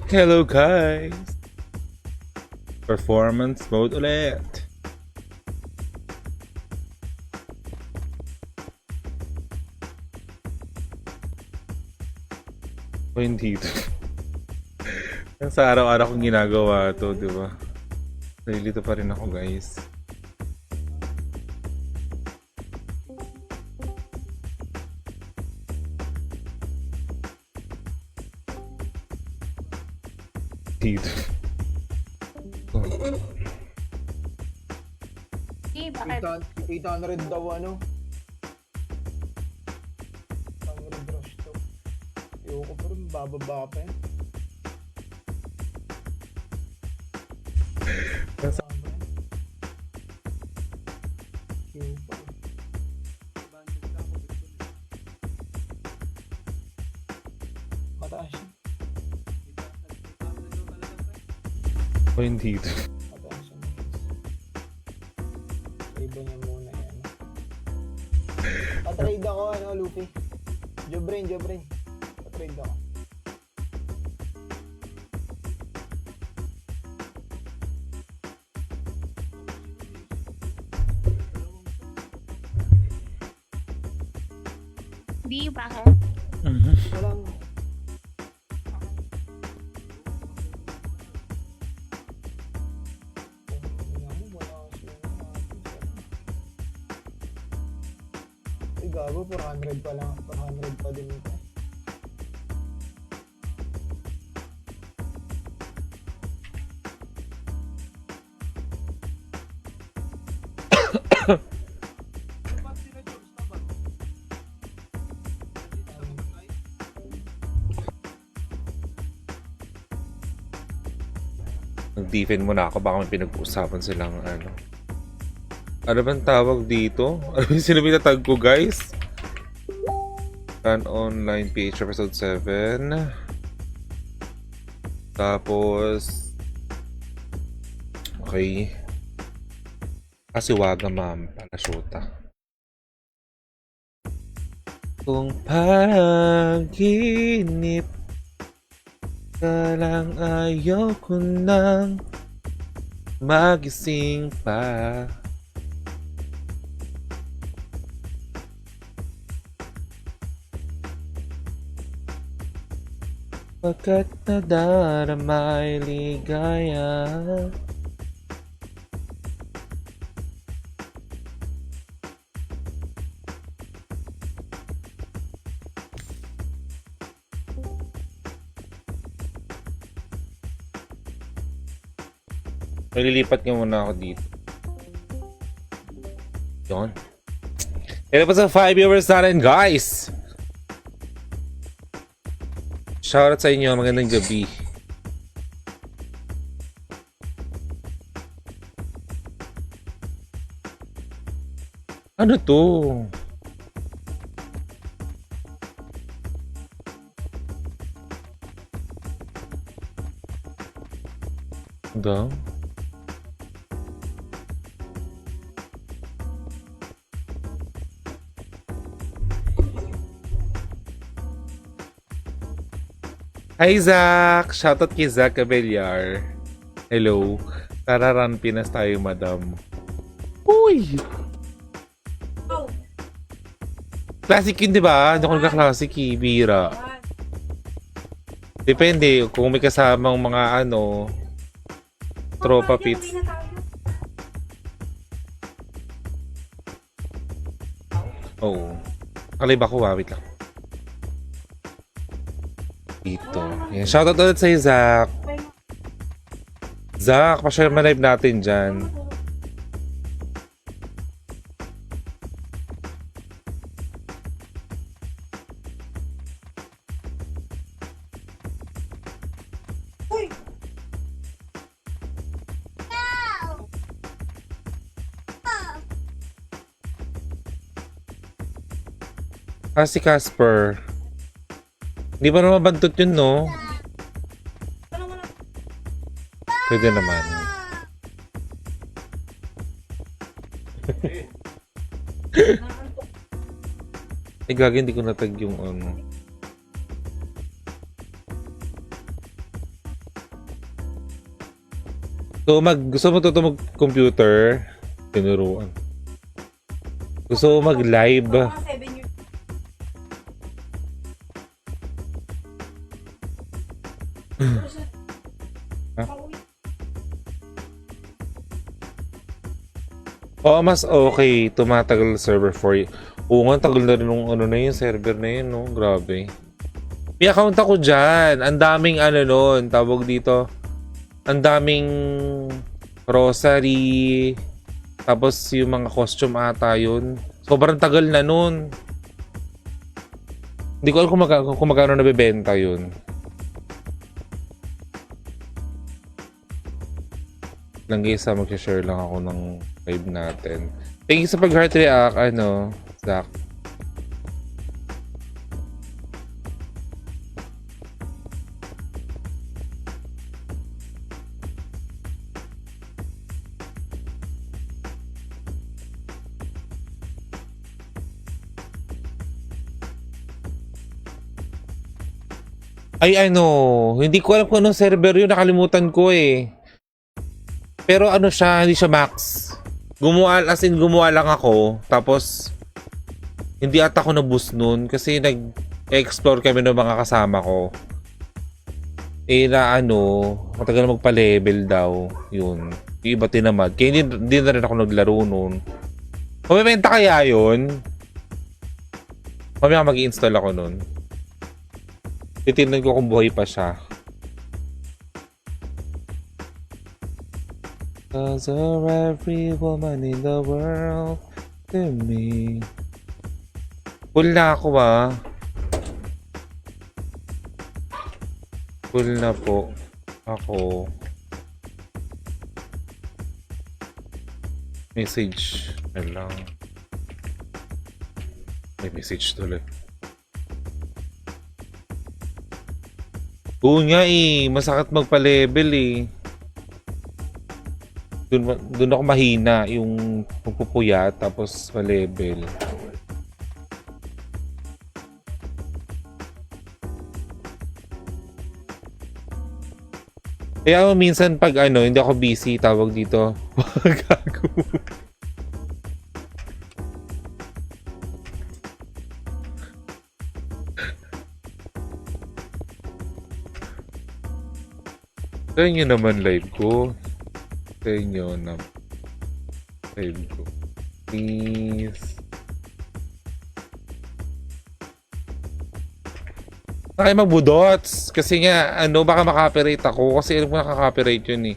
Hello guys! Performance mode ulit. O hindi ito. Sa araw-araw kong ginagawa to, di ba? Nalilito pa rin ako guys. Dito. Bakit? 800 daw ano? 800 rush to. Ayoko pa rin, bababa pa yan. Mataas siya. O hindi ito. Mataas siya. Iba niya muna yan. Patrade ako ano, Luffy. Jobrain. Patrade ako. Di, bakit? Walang... Ay gago, 400 pa lang. 400 pa din ito. Nag-defend muna ako, baka may pinag-uusapan silang ano. Ano bang tawag dito? Ano yung sinabing ko guys? Run online PH episode 7. Tapos okay. Asiwaga ma'am para syota. Kung panaginip ka lang, ayaw ko nang magising pa. Pagkat nadaramay ligaya. Malilipat nga muna ako dito. Yun. Ito pa sa 5 viewers natin guys. Shoutout sa inyo, magandang gabi. Ano to? Daw? Hi Zach! Shoutout kay Zach Cabellar. Hello. Tara run Pinas tayo, madam. Uy! Classic yun, di ba? Hindi ako nagka-classic eh. Bira. Depende. Kung may kasamang mga ano, tropa pits. Oo. Kalib ako, wait lang. Dito. Yan. Shoutout ulit sa'yo, Zach. Zach, pa-share ma-live natin dyan. Si Casper. Hindi ba naman bantot yun, no? Pwede naman. Gagi, hindi ko natag yung ano. So, gusto mo to mag-computer? Tinuruan. Gusto mo mag-live? Mga 7 years. Oo, mas okay. Tumatagal server for you. Oo nga, tagal na rin nung ano na yun, server na yun, no? Grabe. May account ako dyan. Ang daming ano nun, tawag dito. Ang daming rosary. Tapos yung mga costume ata yun. Sobrang tagal na nun. Hindi ko alam kung magkano nabibenta yun. Lang guys, mag-share lang ako ng live natin. Thank you sa pag-heart react, Zach. Ay, hindi ko alam kung anong server yun. Nakalimutan ko eh. Pero ano siya, hindi siya max. Gumawa lang ako. Tapos, hindi ata ako na-boost nun. Kasi nag-explore kami ng mga kasama ko. Matagal magpa-level daw. Yun. Yung iba tinamad. Kaya hindi na rin ako naglaro nun. Mamimenta kaya yun? Mamaya mag-i-install ako nun. Titignan ko kung buhay pa siya. Cause of every woman in the world to me. Full na ako Full na po ako. Message na lang. May message tuloy. Oo nga masakit magpa-level Doon ako mahina yung pagpupuyat tapos pa-level. Kaya minsan pag hindi ako busy, tawag dito. Gago. Sa inyo naman live ko. Sa inyo na live ko. Please. Na kayo magbudots. Kasi nga, baka makapirate ako. Kasi alam ko nakaka-copyright yun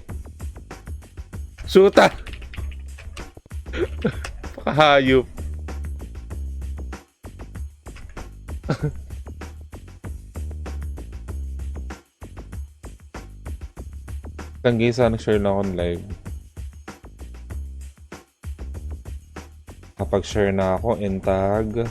Suta! Pakahayop. Tanggay sana share na akong live. Kapag share na ako, tag.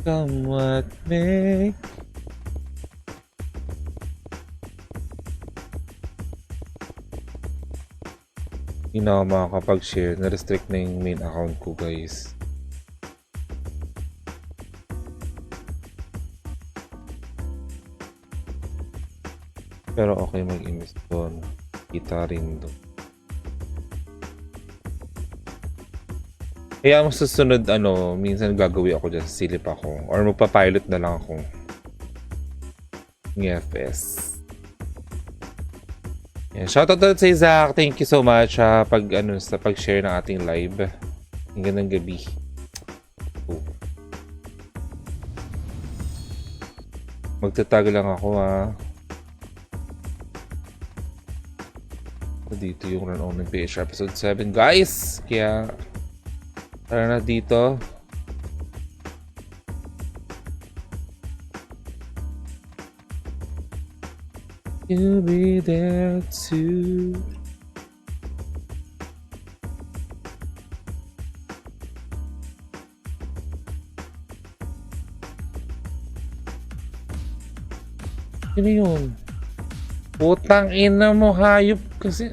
Come what may. Hindi na ako makakapag-share. Na-restrict na yung main account ko, guys. Pero okay mag-invest doon. Kita rin doon. Kaya ang susunod, minsan gagawin ako dyan, silip ako. Or magpa-pilot na lang ako. Ng FS. Yan. Shoutout ulit sa Isaac. Thank you so much sa pag-share ng ating live. Ang gandang gabi. Magtatag lang ako Dito yung Run Only PH episode 7 guys. Kaya tara na dito. You'll be there too. Ano yun? Putang ina mo, hayop kasi.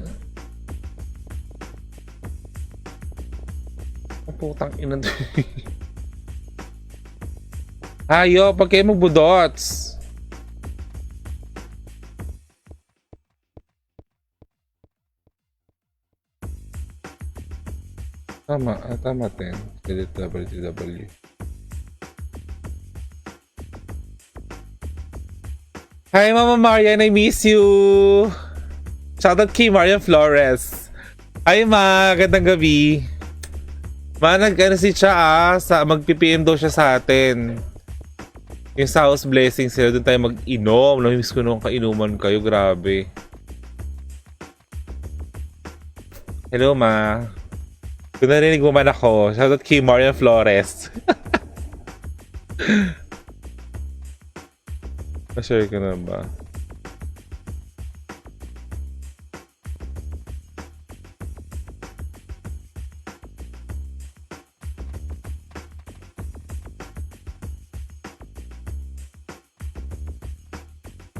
Putang ina. Hayo, pag kayo magbudots. Tama 10. Delete WTW. Hi, Mama Marian, I miss you. Shoutout kay Marian Flores. Hi, Ma. Gandang gabi. Ma, nag-ano si Cha mag-PPM daw siya sa atin. Yung sa house blessing sila, doon tayo mag-inom. Namimiss ko nung kainuman kayo, grabe. Hello, Ma. Kung narinig mo man ako, shoutout kay Marian Flores. Na-share ko na ba?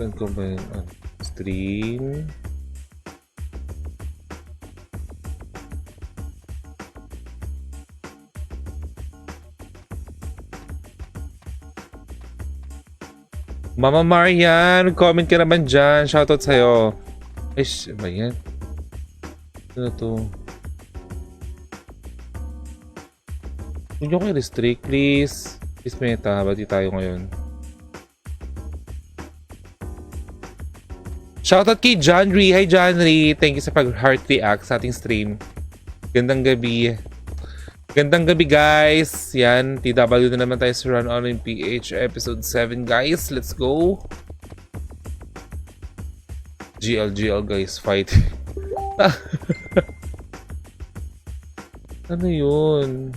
Saan ko ba yung stream? Mama Marian, comment ka naman dyan. Shoutout sa'yo. Ay, ba yan? Ano to? Huwag nyo kayo restrict, please. Please, Meta. Bati tayo ngayon. Shoutout kay John Ree. Hi, John Ree. Thank you sa pag-heart react sa ating stream. Gandang gabi. Gandang gabi, guys. Yan, TW na naman tayo sa Run Online PH episode 7, guys. Let's go. GL, guys. Fight. Ano yun?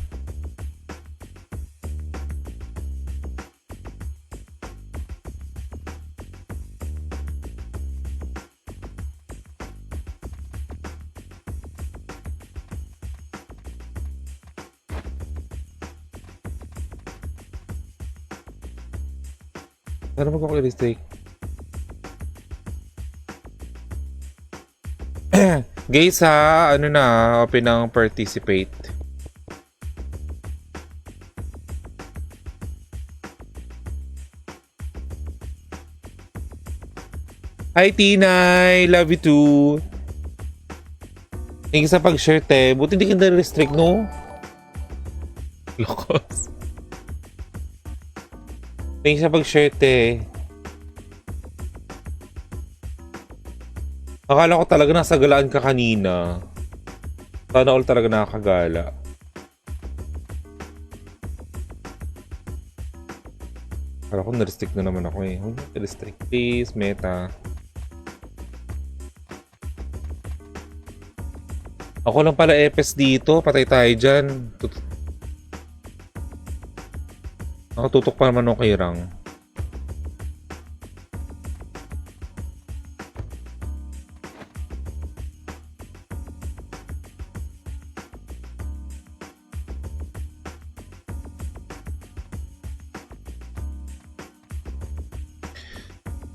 Ano ba ako i-restrict? Guys ha, ano na, open ang participate. Hi Tinay, love you too. Thank you sa pag-share te. Buti hindi ka na-restrict, no? Lokos. Thank you sa pag-share, te. Akala ko talaga nasa galaan ka kanina. Sana all talaga nakakagala. Akala ko na-restrict na naman ako eh. Huwag na restrict, please, Meta. Ako lang pala EPS dito. Patay tayo dyan. Nakatutok pa naman ako kay Rang.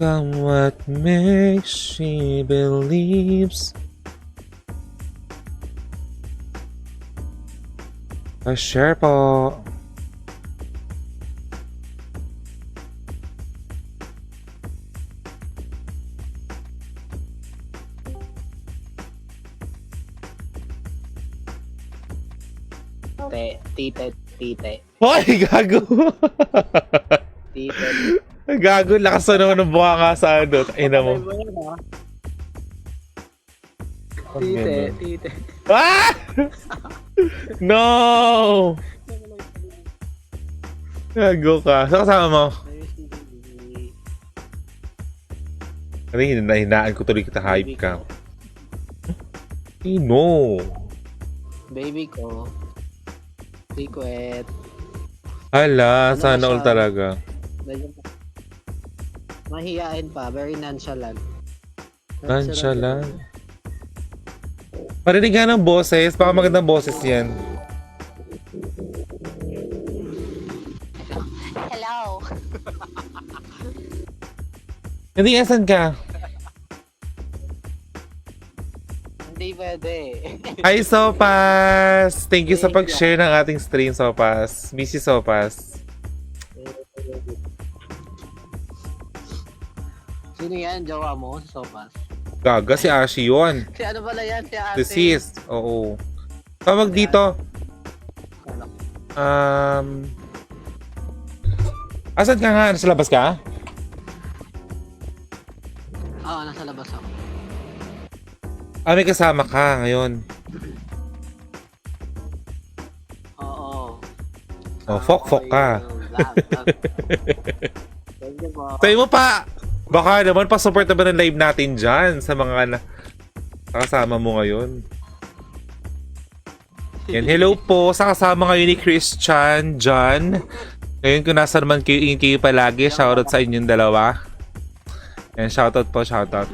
Come what makes she believes. Pa-share po. Tite. Hoy, gago! Tite. Gago, lakas na naman ng buka nga sa ano. Ina mo. Tite. Ah! No! Gago ka. Saan kasama mo? Ano yung hinahinaan ko tuloy kita hype ka? No. Baby ko. Secret. Hala, sana all talaga. Mahihain pa, very nonchalant. Nonchalant. Parinig nga ng boses, baka magandang boses yan. Hello. Hindi, asan ka? Hindi pwede. Hi, Sopas! Thank you sa pag-share ng ating stream, Sopas. Miss you, Sopas. Sino yan? Jowa mo? Si Sopas? Gaga, si Ashi yun. Si ano pala yan? Si ate? The sis. Oo. Tawag dito. Asan ka nga? Nasa labas ka? Oo, nasa labas ako. May kasama ka ngayon. Oo. Oh, fok ka. Thank you po. Tayo mo pa! Baka naman pa-support naman ng live natin dyan sa mga nakasama mo ngayon. Yan, hello po sa kasama ngayon ni Christian, John. Ngayon kung nasa naman kayo, ingin kayo palagi. Shoutout sa inyong dalawa. Yan, shoutout po, shoutout.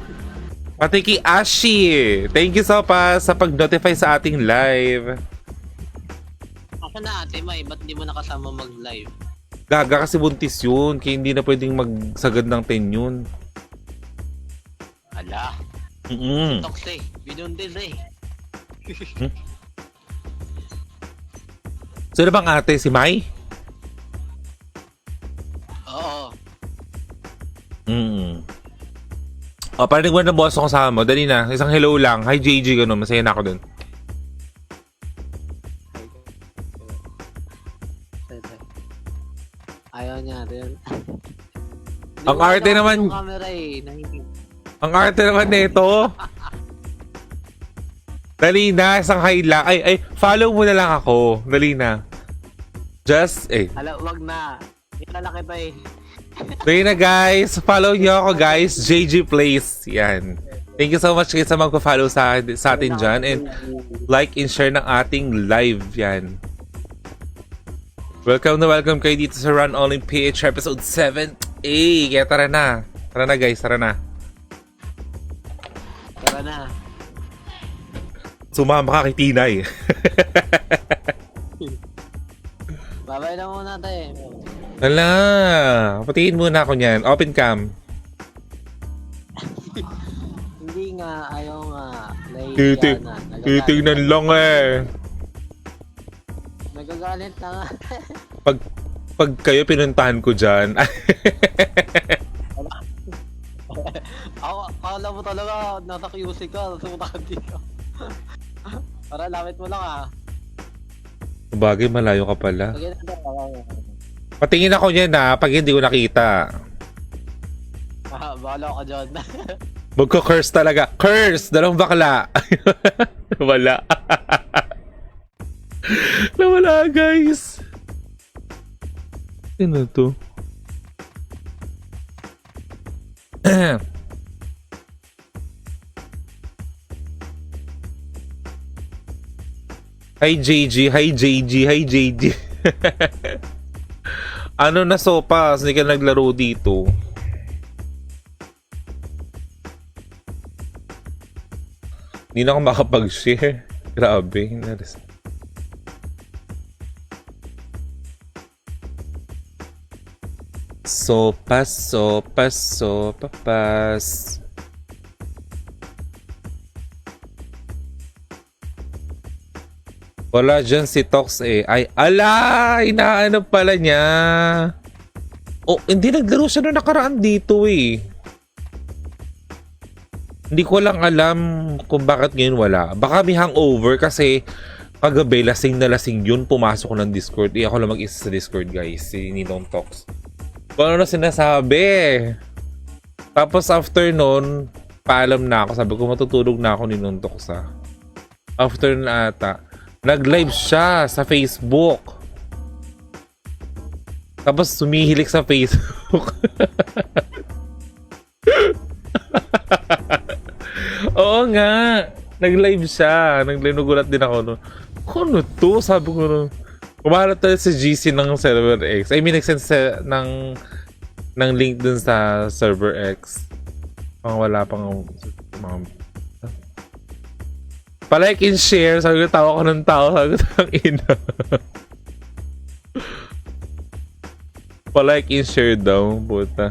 Pati kay Ashi. Thank you so pa sa pag-notify sa ating live. Ako na ate, May. Ba't di mo nakasama mag-live? Gaga kasi buntis yun. Kaya hindi na pwedeng magsagad ng 10 yun. Ala. Mm-mm. Tox eh. Binundil eh. Sino bang ate? Si Mai? Oo. Parinig mo na boss ko kasama mo. Dali na. Isang hello lang. Hi JG. Ganun. Masaya na ako dun. Ayaw niya rin. Ang arte naman. Yung camera eh. Ang arte naman nito. Dali na. Isang hi lang. Ay. Follow mo na lang ako. Dali na. Just, Hala, wag na. Hindi lalaki pa eh. Dali na guys. Follow niyo ako guys. JG Plays. Yan. Thank you so much guys sa magpa-follow sa atin dyan. And like and share ng ating live. Yan. Welcome kayo dito sa Run Only PH episode 7. Kaya tara na. Tara na guys, tara na. Tara na. Sumama ka kay Tinay. Babay na muna tayo. Hala, patingin muna ako niyan. Open cam. Hindi nga, ayaw nga. Titignan lang eh. Nagagalit na nga. Pag kayo pinuntahan ko dyan. Akala mo talaga, nasa QC ka, sumunta ka dito. Para lamit mo lang ah. Bagay, malayo ka pala. Sige na tayo. Patingin ako niyan pag hindi ko nakita. Bahala ka dyan. Magka-curse talaga. Curse! Dalawang bakla. Wala. Nawala guys. Ano to? Hi JG, hi JG, hi JG. Ano na sopas? Hindi ka naglaro dito. Hindi na ako makapag-share. Grabe. Sopas. Wala dyan si Tox eh. Ay, ala! Inaano pala niya. Oh, hindi naglaro siya na nakaraan dito eh. Hindi ko lang alam kung bakit ngayon wala. Baka may hangover kasi kagabi lasing na lasing yun. Pumasok ko ng Discord. Ako lang mag-isa sa Discord guys. Si Ninong Tox. Kung ano na sinasabi. Tapos after nun, paalam na ako. Sabi ko matutulog na ako Ninong Tox ha. After na ata. Nag-live siya sa Facebook. Tapos sumihilik sa Facebook. Oo nga. Nag-live siya. Nagulat din ako. No? Ano to? Sabi ko no. Kumalat tayo sa GC ng Server X. I mean, nag-send ng link dun sa Server X. Wala pang mga palike and share. Sabi ko, tawa ko ng tao. Sabi ko, ang ina. Palike and share daw. Puta.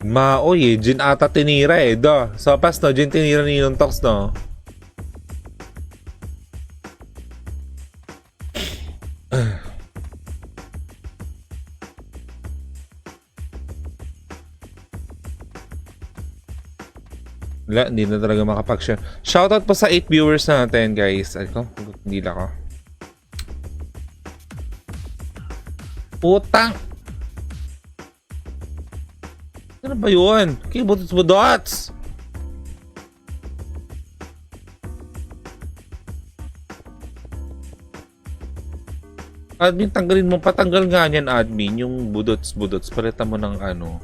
Maoy eh. Jin ata tinira eh. Do. So, pas no. Jin tinira ni Ninong Tox no. Wala, hindi na talaga makapag-share. Shoutout po sa 8 viewers natin, guys. Ay ko, hindi lang ako. Putang! Ano ba yun? Kibudots-budots! Admin, tanggalin mo. Patanggal nga niyan, admin. Yung budots-budots. Palitan mo ng ano.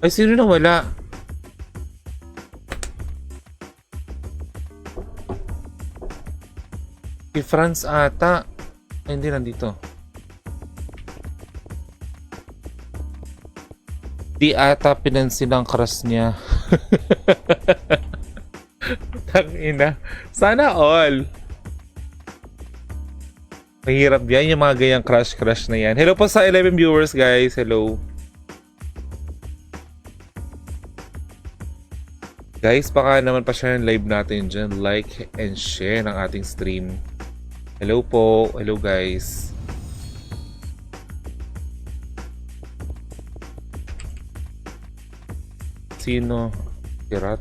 Ay, sino na wala? Si Franz ata. Ay, hindi nandito. Di ata pinansin ang crush niya. Tangina. Sana all. Mahirap yan yung mga gayang crush na yan. Hello po sa 11 viewers, guys. Hello. Guys, baka naman pa share yung live natin dyan. Like and share ng ating stream. Hello po. Hello, guys. Sino? Kirat?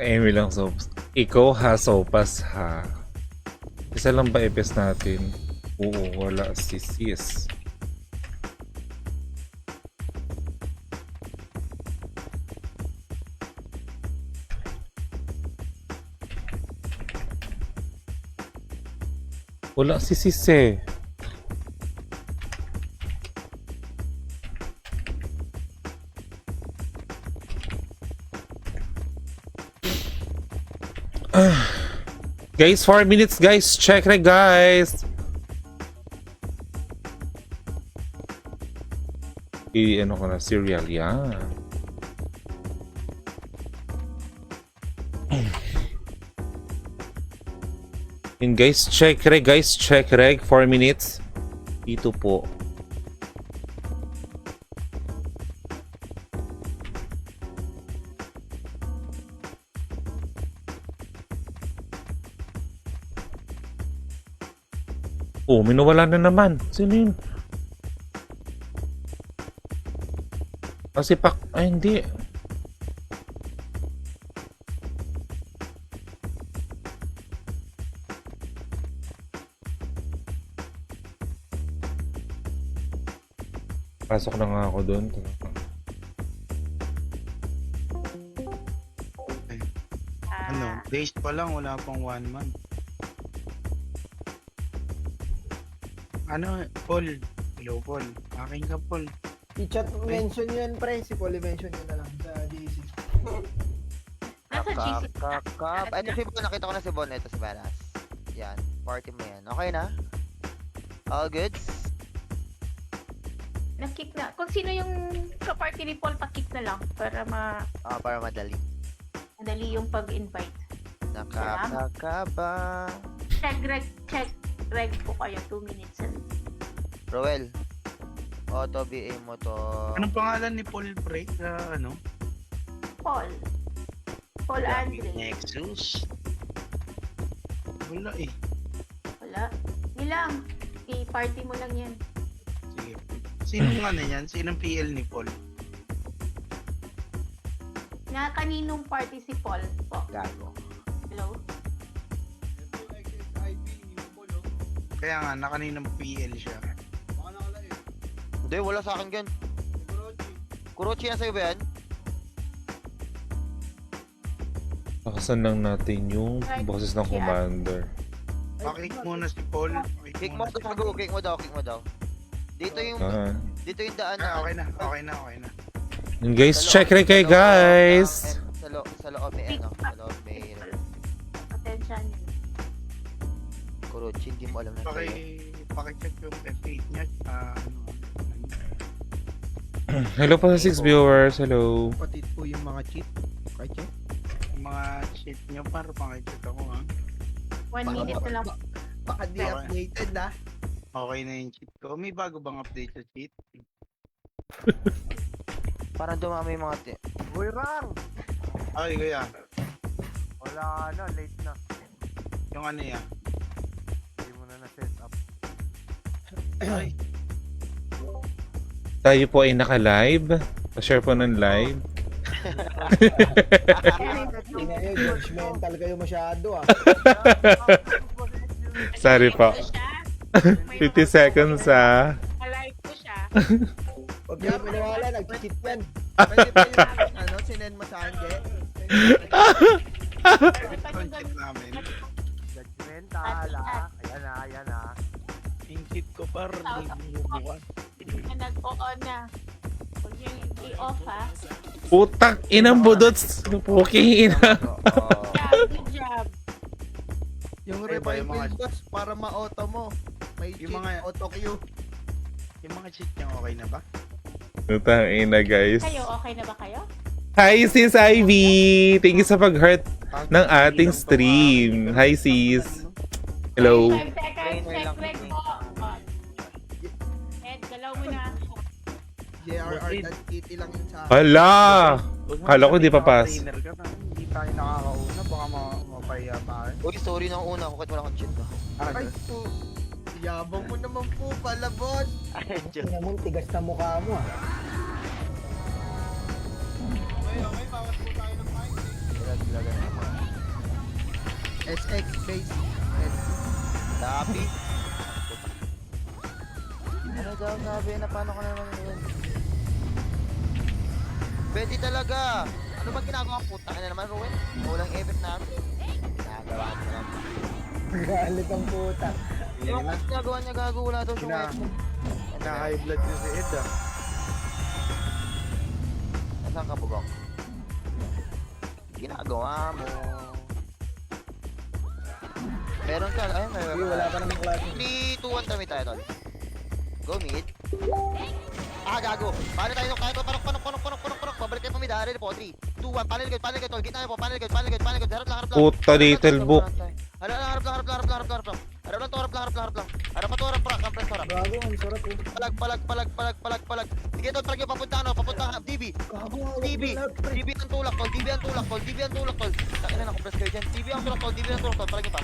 Amy lang sopas. Ikaw ha, sopas ha. Isa lang ba epes natin? Oo, wala si sis. Wala si sis eh. Guys, 4 minutes guys. Check na guys. Ano ko na, cereal. Yan. And guys, check reg guys. Check reg. 4 minutes. Ito po. Oh, minawala na naman. Sino yun? Kasi pak... Ay, hindi. Pasok na nga ako doon. Ano, days pa lang, wala pang 1 month. Ano, Paul? Hello, Paul. Akin ka, Paul. I-chat mention yun, pre. Si Paul mention yun na lang sa GC. Nasa GC. Ito si Bon, nakita ko na si Bon. Ito si Banas. Yan, party mo yan. Okay na? All goods? Nakick na. Kung sino yung ka-party ni Paul, pakick na lang para Para madali. madali yung pag-invite. Nakakaba. Check reg po kayo. 2 minutes. Roel. Auto BA mo to. Anong pangalan ni Paul, pre? Sa ano? Paul. Paul Andre. Nexus. Wala eh. Wala. Nilang. I-party mo lang yan. Sige. Sinong ano yan? Sinong PL ni Paul? Na kaninong party si Paul po? Gago. Hello? Kaya nga, nakaninang PL siya. Hindi, wala sa akin gan. Kurochi na sa'yo ba yan? Nakasan lang natin yung boses ng commander. Pakik muna si Paul. Kick mo daw, kick mo daw. Dito yung... Dito yung daan na. Okay na, okay na, okay na. Yun guys, Sa check loob- rin kayo sa loob guys. Sa loob may ano, sa loob may Attention. Kurochi, hindi mo alam na sa'yo. Paki-check yung F8 niya. Hello po sa 6 viewers. Hello. Kapatid po yung mga cheat. Okay, check. Yung mga cheat niyo para paki-check ako ha. 1 minute na lang. Baka di Okay. updated na. Okay na yung cheat ko. May bago bang update sa cheat? Parang dumami yung mga Uy, Rar! Ay, kaya. Wala na, late na. Yung ano yan. Hindi mo na na-set up. Ay, Tayo po ay naka-live. Pa-share po ng live. Tingnan nyo, judgmental kayo masyado ah. Sorry po. Ko siya. 50 seconds ah. Alive ko siya. Huwag kayo maniwala, nag-cheat yan. Pwede ba yung ano, sinend mo sa akin, Je? Pwede pa yung yung cheat namin. Judgmental ah. Ayan na, ayan na. Yung cheat ko par, hindi mo bukas. na nag-on na. Huwag yung i-off ha. Putang inang budots. Puking ina. Oo. Yeah, good job. Yung Ay, ba yung revival mga- boss, para ma-auto mo. May Yung cheat, mga- auto-queue. Yung mga cheat niya okay na ba? Putang ina guys. Kayo, okay na ba kayo? Hi sis Ivy. Thank you sa pag-heart ng ating stream. Hi sis. Hello. 5 seconds, check rec mo. Oh. Ed, galaw mo na. JRR.tt lang yun sa akin. Hala. Huwag mo Kala ko di pa sabihin, pass. trainer ka na. Hindi tayo nakakauna, baka mapahiya tayo. Uy, sorry nung una, bakit wala akong cheat ba? Ay po, yabang mo naman po pala, boss. Ay, Diyos. Tingnan mo, tigas na mukha mo ah. SX base. Tapi. Ano daw sabi na paano ka naman yun? Pwede talaga. Ano ba ginagawa ko? Puta ka na naman, Ruel. Walang effort namin. Ginagawa mo naman. Galit ang puta. Yung mas ginagawa niya gago, wala daw siyang Gina- effort. Na-high blood niya si Ed ah. Nasaan ka, Bugok? Ginagawa mo. Meron ka, ayun, may Uy, wala pa namang klase. 3, 2, 1 kami tayo, tol. Go mid. Ah, gago. Paano tayo nung kahit panok. Babalik tayo pa mid, ready po. 3, 2, 1. Panel good, tol. Gitna po, panel good. Harap lang. Puta little book. Harap lang. Harap pa, compress harap. Bago, ang sarap eh. Palag. Sige, tol, palag yung papunta DB. Gago, DB ang tulak, tol. DB ang tulak, tol. Takin na, compress kayo dyan. DB ang tulak, tol. Palag yung pa.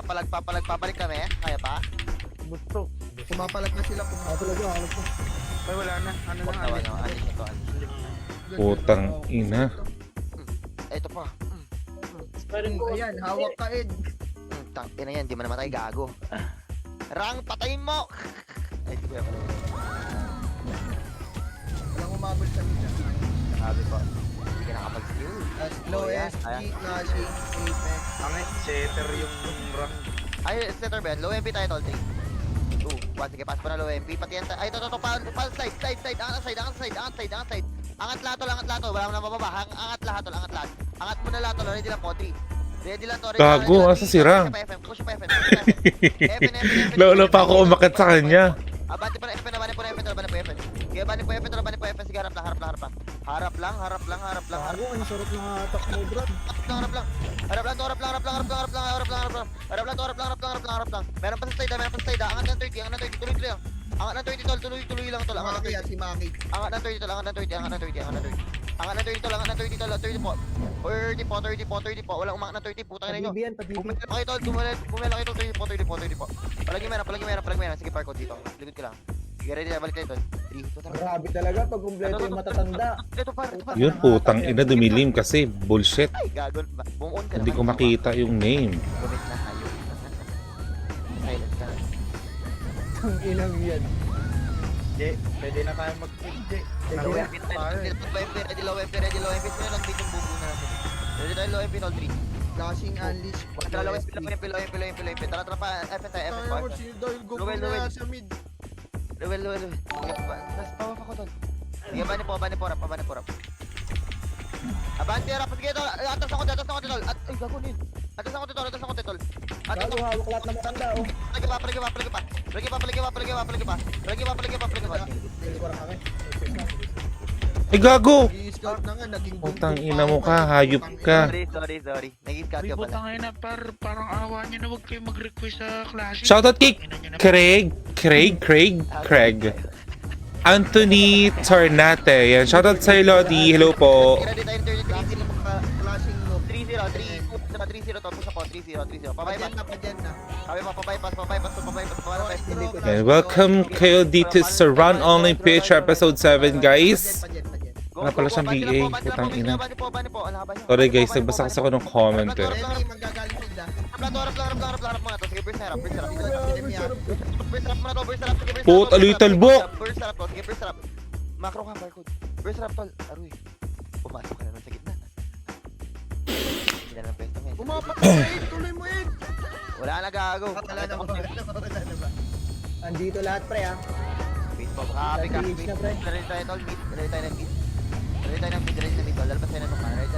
Palag pa. Balik kami, kaya pa? Gusto. Pumapalag na sila. Ah, talaga, alam ko. Ay, wala na. Ano na, Tawa alis. na, alis na to, alis. Putang ina. Ito pa. Ayan, hawak ka, Ed. Ina yan, di mo namatay, gago. Rang, patayin mo! Ay, di ko yan. Walang umabot sa mid. Sabi ko, hindi ka nakapag-skill. As low Oh, yeah. SG, flashing, apex. Ang setter yung rank. Ay, setter ba yan? Low MP tayo, tol. 3, 2, 1. Sige, pass pa na low MP. Pati yan tayo. Ay, ito. Slide. Angat side. Angat lahat, tol. Wala mo na mababa. Angat lahat, tol. Angat mo na lahat, tol. Ready lang po, 3. Ready lang, tol. Gago, asa si Rang? Push pa FM. FN. Lolo pa ako umakit sa kanya. Bante pa na FN, bante po na FN. Kaya bante po FN. Sige, harap lang. Harap lang. Gago, ang sarap ng attack mo, bro. Harap lang. Meron pa sa side. Angat ng 30, tuloy lang. Angat ng 30, tol. Tuloy lang, tol. Angat ng Maki 30. at si Maki. Angat ng 30, tol. Angat ng 30 tol. 30 po. Walang umangat ng 30, putang ina nyo. Padibi yan, padibi. Bumela kayo, tol. Bumela kayo, tol. 30 po. Palagi meron. Sige, parkour dito. Likod ka lang. Sige, ready na. Balik tayo, tol. 3, 2, tara. Grabe talaga pag kumpleto yung matatanda. Ito pa. Yun putang ina dumilim kasi bullshit. Ay, gagon. Buong on ka Hindi ko naman. makita yung name. Gumit na tayo. Silent ka. Ang inang yan. Je, pwede na tayo mag-pick, Je. Sige. Naruwi Ready, tayo. low MP. Sino lang dito yung bubo na natin. Ready tayo, low MP, tol. 3. Flashing unleash. Tara, low MP. Tara pa. FN tayo. Tayo mo, sino daw yung Luwel. gumuna sa mid. Luwel. Tapos power ako tol. Sige, bani po rap. Abante rap, sige tol. Atas ako tol. At ay gago nin. Atas ako tol. Atas Gago, ako. hawak lahat ng matanda, oh. Plagi pa. Hindi ko lang kami. Ay, gago! I-scout na nga, naging Putang gunting ina mo pa ka, ako, hayop putang ka. Sorry. Nag-scout ka pala. Butang ina, parang awa niyo na huwag kayo mag-request sa klase. Shoutout kay Craig. Anthony Tornate. Yan, shoutout sa Lodi. Hello po. Ready tayo 33. Klase ng mga klaseng noob. 30 to, push ako, 30. Pabaypas. Padyan na. Sabi pa, pabaypas. And welcome kayo dito sa Run Online PH episode 7, guys. Padyan. Wala pala siyang BA, putang ina. Bani po. Sorry guys, nagbasa kasi ako ng comment eh. Demi, magagaling sila. Rap mga to. Sige, burst rap. Put a little book. Burst rap to, sige, burst rap. Macro ka, barcode. Burst rap, tol. Aroy. Pumasok ka naman sa gitna. Hindi na lang pwesto ngayon. Umapak mo, Ed. Tuloy mo, Ed. Wala na gago. Wala na ba? Andito lahat, pre, ah. Wait po, copy ka. Ready na, pre. Ready tayo, tol. Ready tayo ng mid. Lalabas tayo ng mga. Ready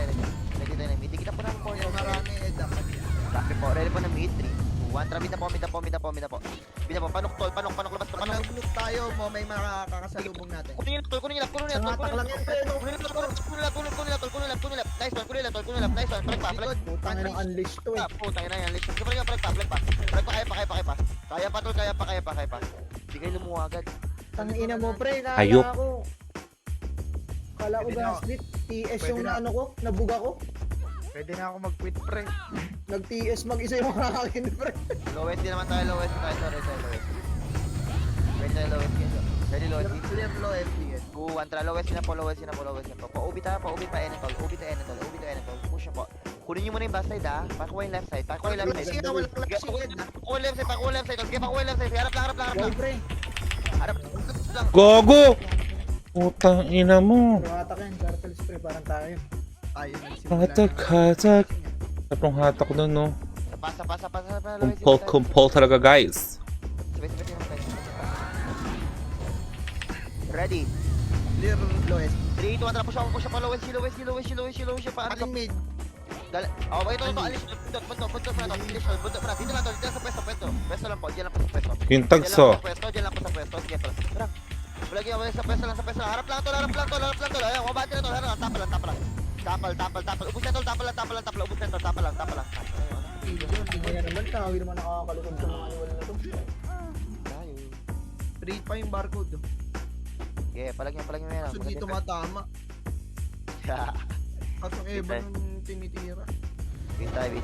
tayo ng mid. Dikita po namin po. Marami, Ed. Copy po. Ready po ng mid. 3, 2, 1. Tara, mid na po. Panok, tol. Panok, labas to. Pag Panok. nag-look tayo mo, may makakasalubong natin. Kunin yung lap. Sangatak lang yan, pre, no? Kunin lap. Nice one. Palag pa. Putang ina ng unleash to, eh. Putang ina yan. Palag pa. Kaya pa, tol. Kaya pa. Hindi kayo lumuha agad. Tangina mo, pre. Ayok. Kala ko Pwede na. gaslit. TS Pwede yung na. ano ko, nabuga ko. Pwede na ako mag-quit, pre. Nag-TS mag-isa yung akin, pre. Lowest din naman tayo. Ready tayo lowest. Ready lowest. Clear low FPS. 2, 1, tara. Lowest na po. Pa-ubi tayo. Enetol. Ubi to Enetol. Push na po. Kunin nyo muna yung backside ha. Pakuha yung left side. Sige, wala klase, Ed. Pakuha yung left side. Sige, pakuha yung left side. Harap lang. Go, pre. Harap lang. Gogo! Putang ina mo. Hatak yan, turtle spray. Parang tayo. Ayun, nagsimula na. Hatak. Tatlong hatak doon, no? Pasa. Kumpol talaga, guys. Sabay. Ready. Clear lowest. 3, 2, 1, tara. Push up. Lowest siya pa. Aling mid. Ito. Alis. Buntot mo na to. Buntot mo na. Dito lang to. Dito sa pwesto. Pwesto lang po. Diyan lang po sa pwesto. Yung tagso. Diyan lang po sa pwesto. Sige, tol. Tara. Palagi ako sa pwesto lang. Harap lang, tol. Ayun, mabati na, tol. Harap lang. Tapal. Ubus na, tol. Tapal lang. Ubus na, tol. Tapal lang. Kaya naman, tawag naman nakakakalukod sa mga iwala na to. Tayo. 3 pa yung barcode. Okay, palagi mo yan. So dito matama. At ang Eva nung tinitira. Wait tayo.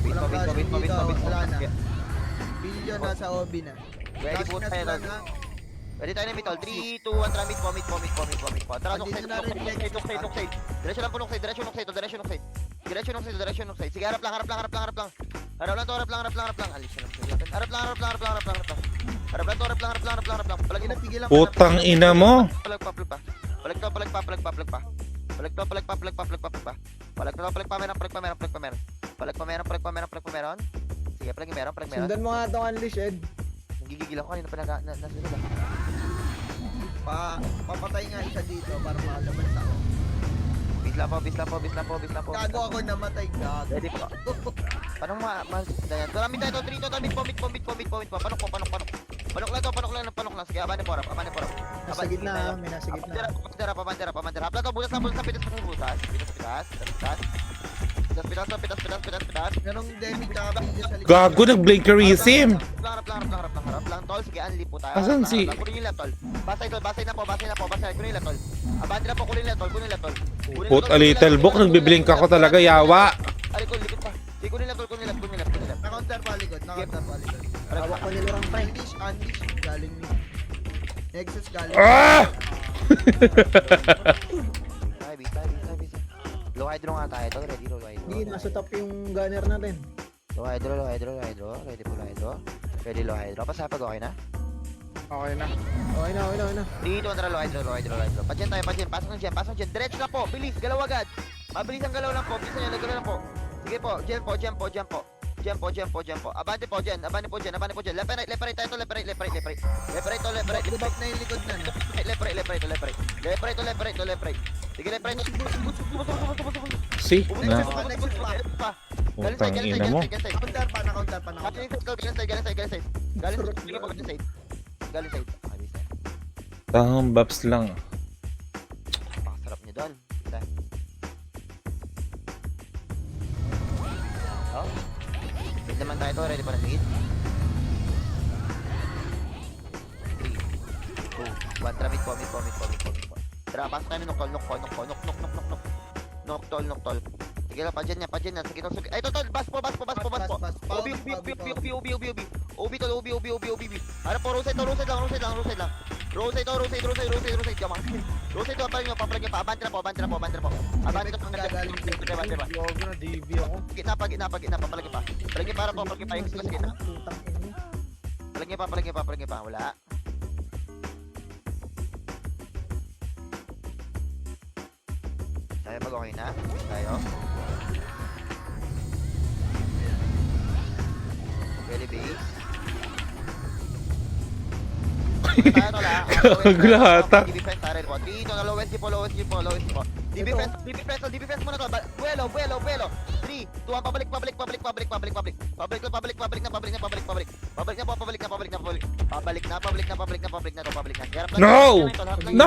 Walang klase dito, wala na. Sige. Billion nasa OB na. Ready po Klase na tayo, sila tol. na. Ready tayo na, tol. 3, 2, 1, tara. Mid po. Tara, Pag dito na rin, Nokside. Diretso lang po, Nokside. Diretso Nokside. Sige, harap lang. Harap lang. Alis na lang. Harap lang. Palagi na. Pinapigilan ko Putang ina mo. Palag pa. Palag pa meron. Sige, palag meron. Sundan mo nga itong unleash, Ed. Nagigigil ako kanina pa nasa nila. papatay nga isa dito para malaman sa ako. Bisla po. Gago ako namatay, gago. Ready po. Paano dayan? Marami tayo, 3 to, mid po. Panok lang. Sige, abane po rap. Nasa gitna, may nasa gitna. Pamandara. Hapla to, butas sa pitas. Pitas. Merong Demi tsaka Billion sa likod. Gago, nag-blinkerism. Harap lang, tol. Sige, unli po tayo. Asan si- Kunin yung left, tol. Basay na po. Kunin yung left, tol. Abante na po, kunin yung left, tol. Put a little book, nagbiblink ako talaga, yawa. Ay, likod pa. Sige, kunin yung left, tol. Na-counter pa likod. Hawak ko nilurang, pre. Unleash. Galing ni. Nexus galing. Ah! Ay, bisa. Low hydro nga tayo, tol. Ready, low hydro. Hindi, nasa top yung gunner natin. Low hydro. Ready po low hydro. Ready low hydro. Pasapag okay na? Okay na. 3, 2, 1, tara, low hydro. Patyan tayo. Pasok ng gen. Diretso na po. Bilis. Galaw agad. Mabilis ang galaw lang po. Bilisan nyo. Galaw lang po. Sige po. Jump po. Dyan po. Abante po dyan. Left and right tayo to. Left right to. Left right. Bubak na yung likod na. Left right. Sige, left right. See? Na. Pa. Putang ina mo. Counter pa, na-counter pa. Galing side. Ayos na. Tahang baps lang. Pakasarap niyo doon. Oh. Wait naman tayo to. Ready para sa hit. 3, 2, 1. Tara, mid po. Tara, pasok tayo ng Noctol. Sige lang, pa dyan niya. Sige, tol. Ay, tol. Bas po. Ubi, tol. Harap po, rotate lang. Rotate. Diyan, rotate to, papalag nyo. Abante na po. Abante to, Huwag na, DB ako. Gitna pa. Papalag nyo pa. Palag nyo para po. Palag nyo pa. Sa gitna. Putang ina. Palag nyo pa. Wala. Tayo pag okay na. Tayo. Belly base. Tayo to la. Kagulata. DB fence tayo po. Dito na lowest po. DB fence muna to. Buelo. 3, 2, 1, pabalik. Pabalik na to. No! Harap lang.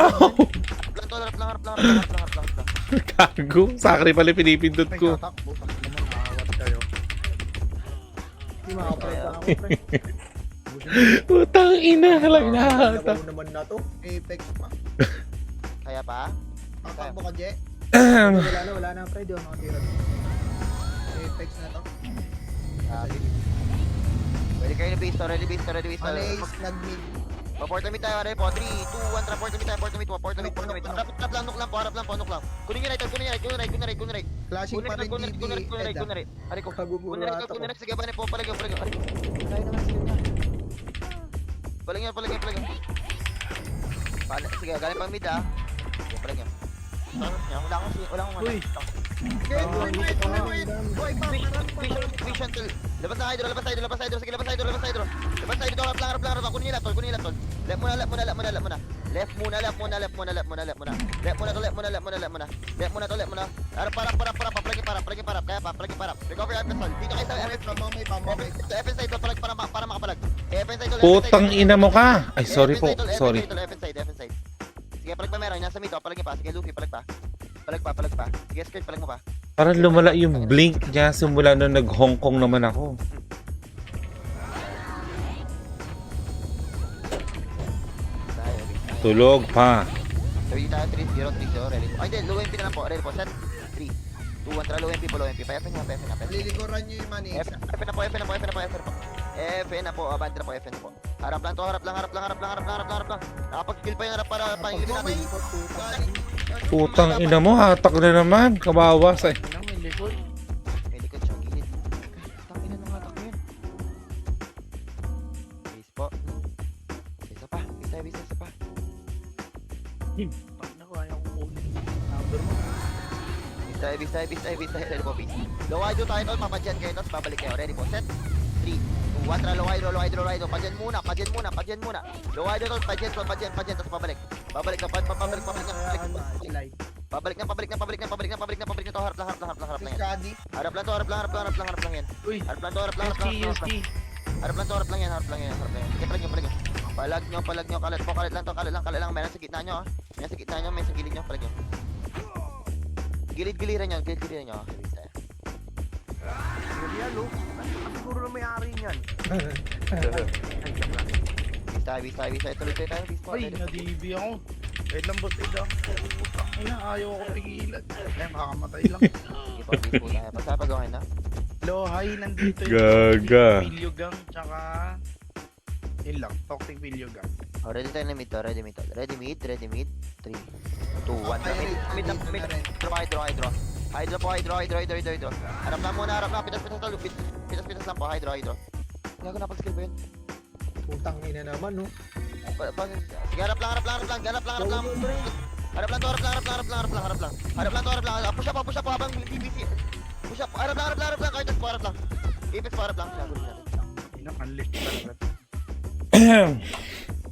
Gago. Sakri pala pinipindot May ko. katak. Butang ina mo, nakawat kayo. Hindi makapre pa ako, pre. Putang ina lang lahat. Labaw naman na to. Apex pa. Kaya pa? Tatakbo ka, Je. Wala na, pre. Di ako nakatira. Apex na to. Pwede kayo na base to. Ready base. Malays, nag-mid. Portamid tayo, ready po. 3, 2, 1, tara, portamid po. Harap lang, nok lang. Kunin nyo right. Flashing pa rin DB. Eda. Hari ko. Kagugulat ako. Sige, bane po, palag nyo. Tayo naman, sige nyo. Palag nyo. Sige, galing pang mid Sige, palag nyo. Wala akong Uy. Vision tool. Labas na hydro. Sige, labas hydro. Harap lang. Kunin nyo lap tol. Left muna. Left muna. Harap, para. Palagi para. Recover FS tol. Dito kayo sa FS. FS side tol, para makapalag. FS side tol. Putang ina mo ka. Ay, sorry po. Sorry. FS side. Sige, palag pa meron. Nasa mid to. Palag pa. Sige, Luffy, palag pa. Sige, skirt, palag mo pa. Parang lumala yung blink niya simula nung nag-Hong Kong naman ako. Tulog pa. So, dito tayo 3-0, ready po. Ay, hindi, low MP na lang po. Ready po, set. 3, 2, 1, tara, low MP po. Pa-FN nga. Lilikuran nyo yung manis. FN na po. FN na po, abante na po, FN na po. Harap lang. Nakapag-kill pa yung harap para pang-ilibin natin. Putang ina mo, hatak na naman. Kabawa sa... May likod. May likod siyang gilid. Tangina ng hatak mo yun. Base po. Isa pa. Pag naku, ayaw ko kunin. Number mo. Base tayo. Ready po, base. Low hydro tayo tol. Papadyan kayo tapos babalik kayo. Ready po, set. 3, 2, 1, tara, low hydro. Padyan muna. Low hydro tol. Padyan tapos pabalik. Pabalik na. Silay. Pabalik na to. Harap lang yan. Skadi. Harap lang yan. Uy. Harap lang to. UST. Harap lang yan. Sige, palag nyo. Kalat lang. Meron sa gitna nyo. May sa gilid nyo. Palag nyo. Gilid-giliran nyo. Siguro na may-ari niyan. Bisa. Tuloy tayo. Bisa. Ay, na-DB ako. Wait lang, boss. Putang ina, ayaw ako pigilan. Ay, makakamatay lang. Bisa po tayo. Basta pag-okay na. Low, high, nandito Gaga. Video gang, tsaka... Yun lang, toxic video gang. Oh, ready tayo na mid to. Ready mid. 3, 2, 1. Mid. Hydro. Hydro. Harap lang muna. Pitas tol. Pitas lang po. Hydro. Gago na pag-skill ba yun? Putang ina naman, no? Sige, harap lang. Harap lang to. Push up po habang BBC. Push up. Harap lang. Kahit harap lang. Apex para lang, sinagulo natin. Unleash talaga.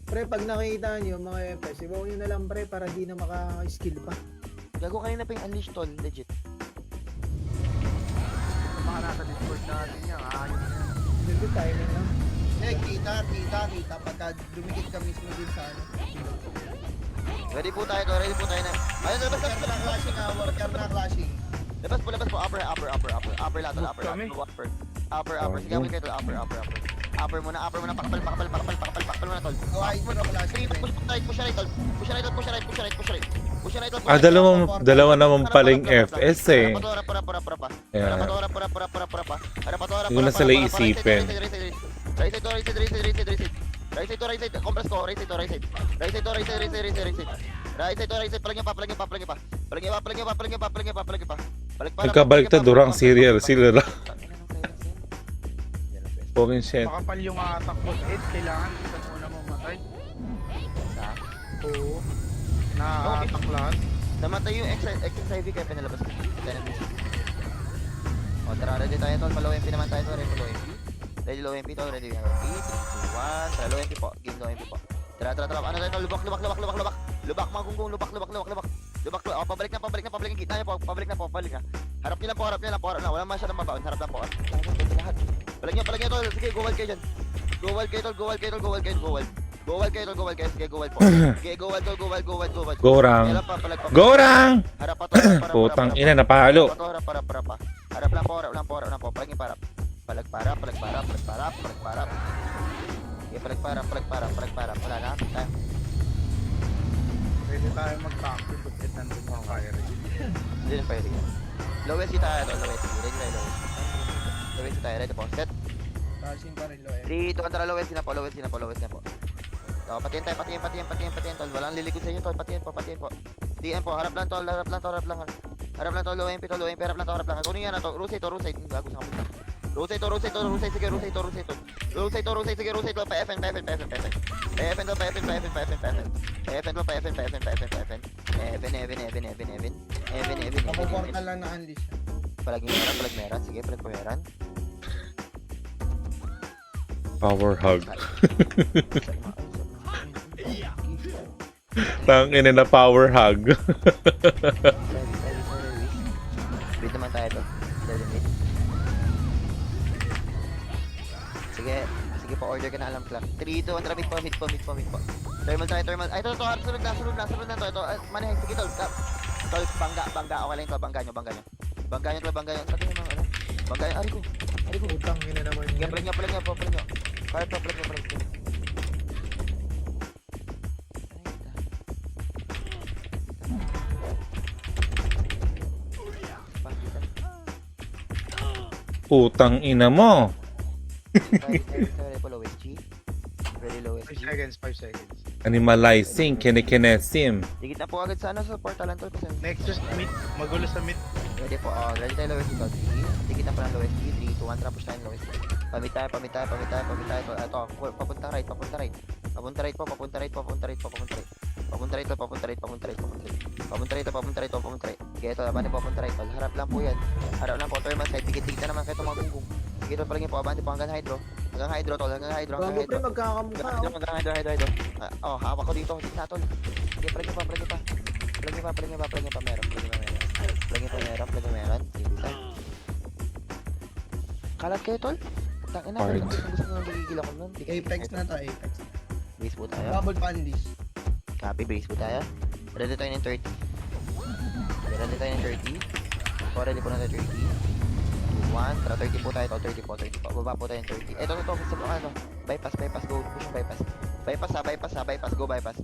Pre, pag nakita nyo mga FS, ibaw nyo na lang pre para di na maka-skill pa. Gago kanina pa yung unleash tol, legit. Mga nasa Discord natin yan. Ayos na yan. Hindi timing lang. Kita. Pagka dumikit ka mismo din sa ano. Ready po tayo to, ready po tayo na. Ayun, labas, Worker na clashing ah, worker na clashing. labas po, upper lato, Book kami. upper, sige, upper kayo tol, upper muna, pakapal muna tol. Kawaii mo na clashing. Push right, push right. Dalawa naman paling FS eh. Yeah. Hindi ko na sila isipin. Right side, compress ko, right side. Palag niya pa. Nagkabalik na durang serial sila. Fucking shit. Makapal yung attack boss 8. Kailangan isa muna mamatay. Oo. Na-attack lahat. Namatay yung XSIV kaya pinalabas ko. O tara, ready tayo tol, pa-low MP naman tayo tol, ready low MP tol, ready low MP, 3, 2, 1, tara low MP po, game low MP po. Tara, ano tayo tol, lubak, lubak mga gunggong, lubak, o pabalik na, yung kita niya po, pabalik na. Harap niyo lang po, wala masyadong mabaon, harap lang po. Lahat. Palag niyo tol, sige, go wild kayo dyan. Go wild kayo. Sige, go wild po. Sige, go wild. Gorang. Kailan pa, palag pa. Gorang! Harap pa to, Putang ina, napahalo. Harap lang po. Palag niyo parap. Palag para. Okay, palag para. Wala na. Tayo. Pwede tayo mag-tactic. Bakit nandun mga fire? Hindi na pwede. Lowest kita tayo. Ready tayo, lowest tayo. Ready po. Set. Clashing pa rin lo eh. 3, 2, 1, tara, lowest na po. So, patiyan tol. Walang lilikod sa inyo tol. Patiyan po. TM po. Harap lang tol. Harap lang. Low MP. Harap lang. Kunin nga na to. Rusay. Gago sa kamay. Rusay. Sige, rusay. Sige, rusay. Pa FN. Mapuportal lang na unleash. Palag meron. Sige, palag meron. Power hug. Tang ina na power hug. Wait naman tayo to. Sige po, order ka na alam clock. 3, 2, 1, mid po. Thermal tayo. Ay, ito, sunod na to. Ito, manahin, sige tol. Tol, bangga. Okay lang to, bangga nyo. Bangga nyo. Sabi nyo mga ano? Bangga nyo, ari ko. Utang ina naman Sige, yan. palag nyo. Kahit pa, palag nyo. Putang ina mo. Ready po, lowest G. Very lowest 5 G. seconds. Animalizing, kinekinesim. Digit na po agad sa portalan tol. Kasi Nexus mid. Magulo sa mid. ready po, ready tayo lowest dito. Digit na po ng lowest G. 3, 2, 1, tara, push tayo ng lowest. Pamit tayo. Ito, papunta right. Papunta right po. Sige, ito, abante po, papunta right. Harap lang po yan. Thermal side. Digit na naman kayo itong mga gunggong. Sige, ito, palagin po, abante po hanggang hydro. Hanggang hydro. Bago pre, magkakamukha. Hydro. Hawak ko dito. Sige na, tol. Sige, palagin pa. Meron. Meron. Sige, tayo. Kalat kayo, tol. Tangina, Hard. gusto nang gigigil ako nun. Apex na to, Apex. Base po tayo. Double pa unleash. Copy, base po tayo. Ready tayo ng 30. Ready po na tayo 30. 1, tara 30 po tayo. 30 po. Baba po tayo ng 30. Ito. Ano? Bypass. Go. Push yung bypass. Bypass. Go bypass. Go bypass.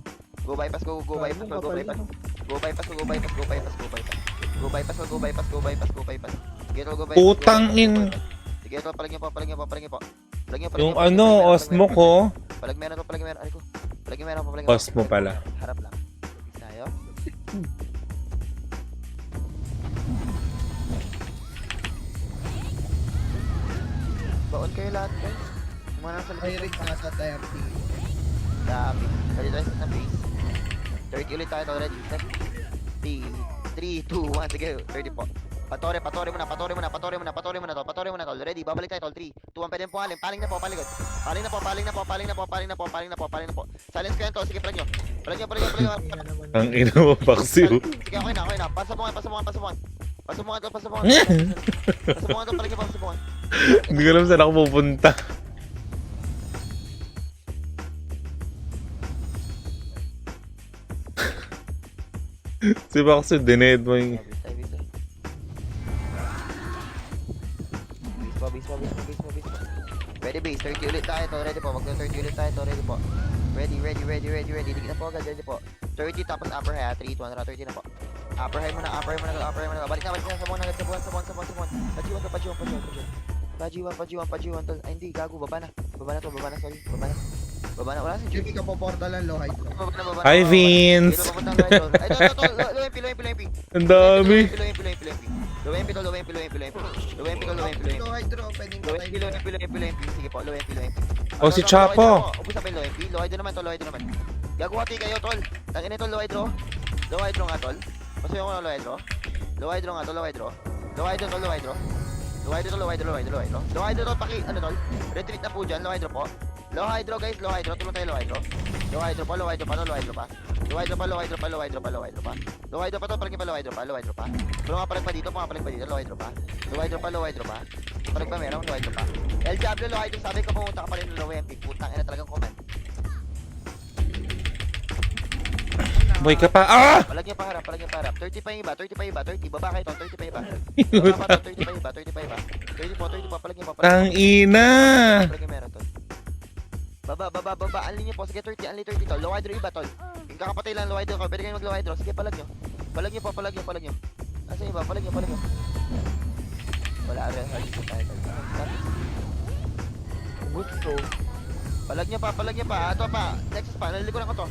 Sige, go bypass. Putang in. Sige, ito, palag niyo po. Yung ano, Osmo ko. Palag meron. Ari ko. Palag meron. Osmo pala. Harap lang. Tayo. Baon kayo lahat, guys. Yung mga nasa May likod. rig nasa 30. Dami. Ready tayo sa base. 30 ulit tayo. Ready. Set. 3, 2, 1. Sige, 30 po. Patore muna tol. Ready, babalik tayo tol. 3, 2, 1, pwede po halim. Paling na po. Silence ko yan tol, sige palag nyo. Hindi na naman. Ang ina mo, Paksiw. Sige, okay na. Pasubukan tol. Pasubukan tol, palag nyo pa, pasubukan. Hindi ko alam saan ako pupunta. Si Paksiw, dined mo yung... Base mo. Ready base, 30 ulit tayo to, ready po. Mag-30 ulit tayo to, ready po. Ready. Digit na po agad, ready po. 30 tapos upper high, 3, 2, 30 na po. Upper high muna. Balik na. Sabon agad, sabon. Pajiwan tol. Ay, hindi, gago, baba na, sorry. Baba na, wala si Jimmy ka po portalan, low height. Baba na. Hi, Vince! Dito papuntang right, tol. Ay, ito, low MP. Ang dami! Low MP. Low height draw, pwedeng patay. Low MP. Sige po, low MP. Oh, si Chapo. Ubus na ba yung low MP? Low hydro naman. Gagawati kayo, tol. Tangin ito, low hydro. Low hydro nga, tol. Masuyo ko na low hydro. Low hydro nga, tol, low hydro. Low hydro, tol. Paki, ano, tol? Retreat na po dyan, low hydro po. Low hydro, guys, low hydro. Tulong tayo, low hydro. Low hydro pa. Low hydro pa, tol, palag niya pa, low hydro pa. Pero nga palag pa dito, low hydro pa. Palag pa meron, low hydro pa. El Diablo, low hydro, sabi ko pumunta ka pa rin ng low MP. Putang ina talagang comment. Boy ka pa. Ah! Palag niya pa harap. 30 pa yung iba. 30, baba kayo, tol, 30 pa yung iba. 30 pa, palag niya pa. Ang ina! Palag niya meron, tol. Baba. Unli niyo po. Sige, 30 tol. Low hydro iba, tol. Yung kakapatay lang low hydro ko. Pwede kayo mag low hydro. Sige, palag niyo. Palag niyo. Asa iba? Palag niyo. Wala, rin. Tayo, tol. Gusto. Palag niyo pa. Ito pa. Nexus pa. Nalilikuran ko to.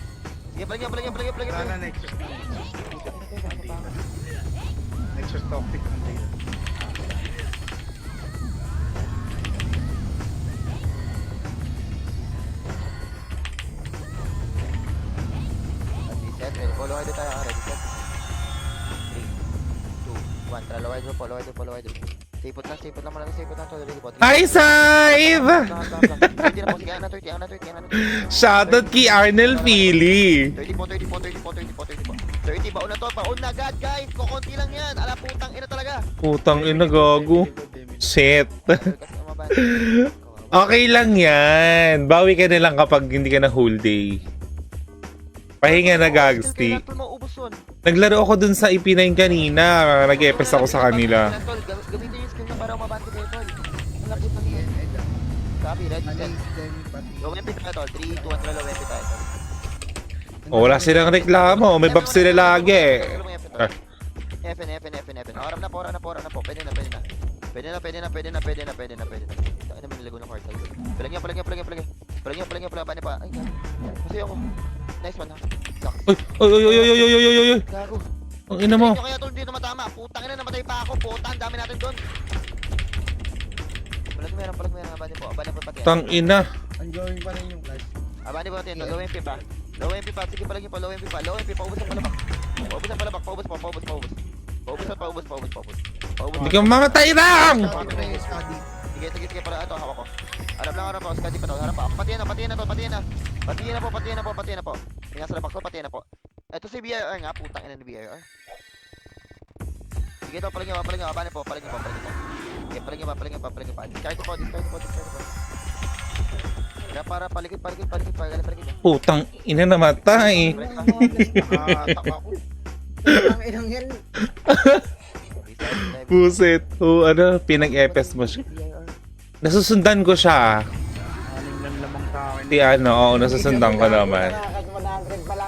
Sige, palag niyo. Sana Nexus. Nexus toxic ang data. Reset. Ready po. Low hydro tayo. Ready set. 3, 2, 1. Tara, low hydro po. Sipot lang. Tol. Ready po. Hi, Saiv! 30 na po. Sige, 30. Shoutout kay Arnel Philly. 30 po. 30, baon na to. Baon na agad, guys. Kukunti lang yan. Ala, putang ina talaga. Putang ina, gago. Shit. Kasi umaban. Okay lang yan. Bawi ka na lang kapag hindi ka na whole day. Pahinga na, Gagsti. Kailan tol maubos yun? Naglaro ako dun sa IP9 kanina. Nag-epes ako sa kanila. Tol, gamitin yung skill na para umabante kayo, tol. Wala, putang ina. Copy, red, set. Low MP tayo, tol. 3, 2, 1, low MP tayo, tol. O, wala silang reklamo. May buff sila lagi. FN. Harap na po. Pwede na. Tayo naman nilago ng card. Palag niya. Paano pa? Ay, gago. Masaya ako. Nice one, ha. Oy. Gago. Ang ina mo. Kaya tol, hindi na matama. Putang ina, namatay pa ako. Putang, dami natin doon. Palag meron. Abani po pati. Tang ina. Ongoing pa rin yung class. Abani po natin. Low MP pa. Sige, palag niyo pa. Low MP pa. Paubos ang palabak. Paubos. Hindi ka mamatay lang! Sabi na yung study. Sige, para ito, hawak ko. Harap lang, skadi pa to. Harap pa. Patiyan na po. Yung nasa labak ko, patiyan na po. Ito si BIR nga, putang ina ni BIR. Sige, ito, palag niyo. Abani po, palag niyo. Sige, palag niyo pa. Discard po. Kaya para palikit. Putang ina namatay. Nakataka ko. Ang inang yan. Puset. O ano, pinag-epes mo siya. Nasusundan ko siya. Aling lang lamang sa akin. Si ano, oo, nasusundan ko naman.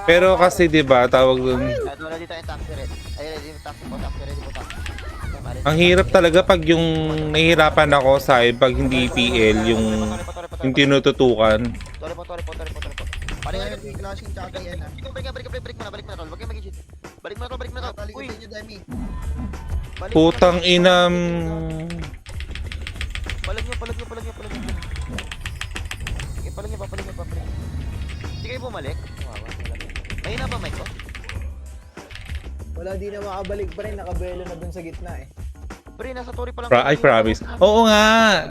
Pero kasi 'di ba, tawag dun. Wala dito yung taxi red. Ay, ready yung taxi po. Ang hirap talaga pag yung nahihirapan ako sa pag hindi PL, yung tinututukan. Sorry po. Kaya yung clashing tsaka yan ha. Balik mo na, tol. Huwag kayong mag-hit. Balik mo na to. Uy, Talikutin nyo, Demi. balik mo na. Putang ina. Palag niyo. Sige, palag niyo pa. Hindi kayo bumalik. Kawawa. Mahina ba mic ko? Wala, di na makabalik pa rin. Nakabelo na dun sa gitna eh. Pre, nasa Tori pa lang. Ay, promise. Oo nga,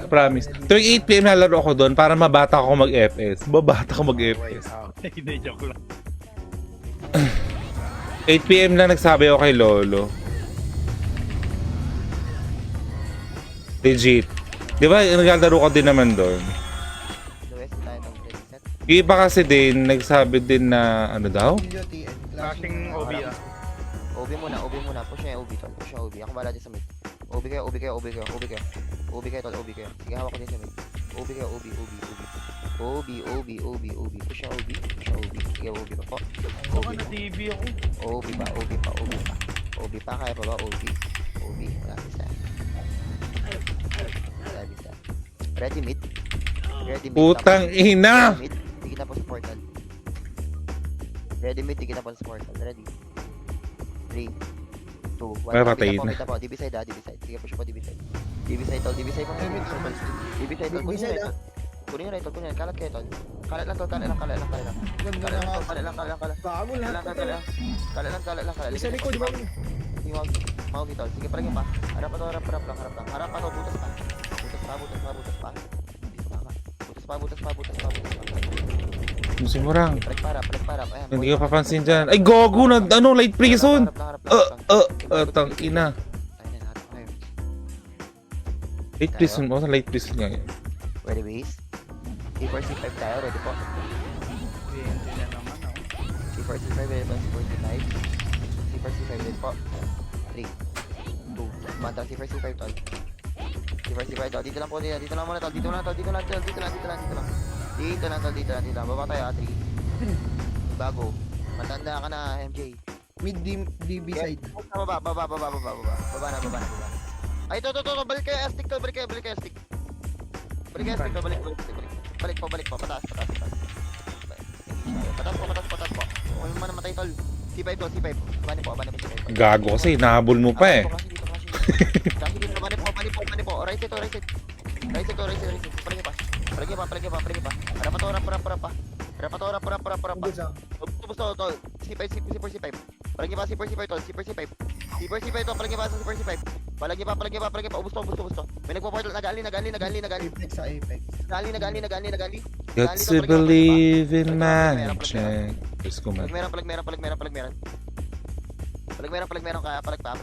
promise. Tuwing 8 PM nalaro ako doon para mabata ako mag-FS. Babata ako mag-FS. Hindi, joke lang. 8 PM lang nagsabi ako kay Lolo. Legit. Di ba, naglalaro ko din naman doon. West tayo ng reset. Yung iba kasi din, nagsabi din na, ano daw? Video TN. Flashing OB ah. OB muna. Push niya yung OB, tol. Push yung OB. Ako bala din sa mid. OB kayo. OB kayo, tol. OB kayo. Sige, hawak ko din sa mid. OB kayo, OB. Push yung OB. Sige, OB pa po. Baka na TV ako. OB pa. OB pa, kaya pa ba? OB. Wala, bisa. Ready mid. Putang ina! Ready mid. Tigit na po sa portal. Ready mid, tigit na po sa portal. Ready. 3, 2, 1. Ay, patayin na. Dito po, DB side ha, DB side. Sige, push po DB side. DB side tol, DB side po. DB side tol, kunin nyo right tol. Kunin nyo right tol, kalat kayo tol. Kalat lang tol, kalat lang. Ganda na nga. Bago lahat. Kalat lang. Isa likod, di ba? Iwag, mau tol. Sige, parang pa. Harap pa to, harap lang. Harap pa to, butas pa. Butas pa. Musimurang. Palag para. Ayan. Hindi ko papansin dyan. Ay, gogo na, ano, light prison! Tang ina. Ayun, harap kayo. Light prison mo, light prison nga yun. Ready base? C4, C5 tayo, ready po. TNT na naman oh. C4, C5, ready po. C4, C5. C4, C5, ready po. 3, 2, mantra C4, C5 tol. C4, C5 tol. Dito lang po, dito lang muna tol. Dito lang. Baba tayo, 3. Bago. Matanda ka na, MJ. Mid DB side. Baba na. Ay, to. Balik kayo, stick to. Balik kayo, stick. Balik po. Pataas. Patas po. Huwag mo namatay, tol. C5 to, C5. Abani po, C5. Gago kasi, nahabol mo pa eh. Kasi dito, abani po. Right side. Palagi pa. Harap pa. Ubus ah. Ubus to. C5. Palagi pa, C4, tol. C4, to. Palagi pa sa C4. Palagi pa. Ubus to. May nagpo-portal. Nagali. Apex sa Apex. Nagali. Got to believe in magic. Let's go, man. Palag meron kaya palag pa.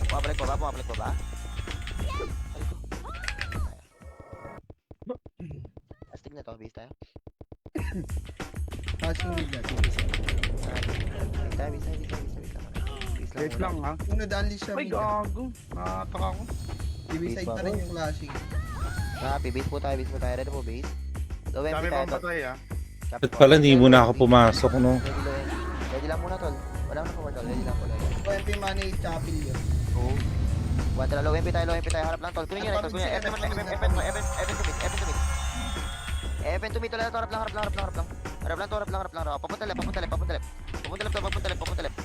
Pumapalik pa ba? Astig na to, base tayo. Passing mid na. DB side. Wait lang ha. Kung na-unleash siya Ay, mid. gago. Nakataka ko. DB side pa rin yung flashing. Base po tayo. Ready po, base. Low MP Dami tayo, pang tol. patay ah. At pala, hindi mo na ako pumasok, no? Ready lang muna, tol. Wala na po, tol. Ready lang po. OMP money chapel yun. Oo. Wala, low MP tayo. Harap lang, tol. Kunin nyo, tol. Event to me, tol. Harap lang.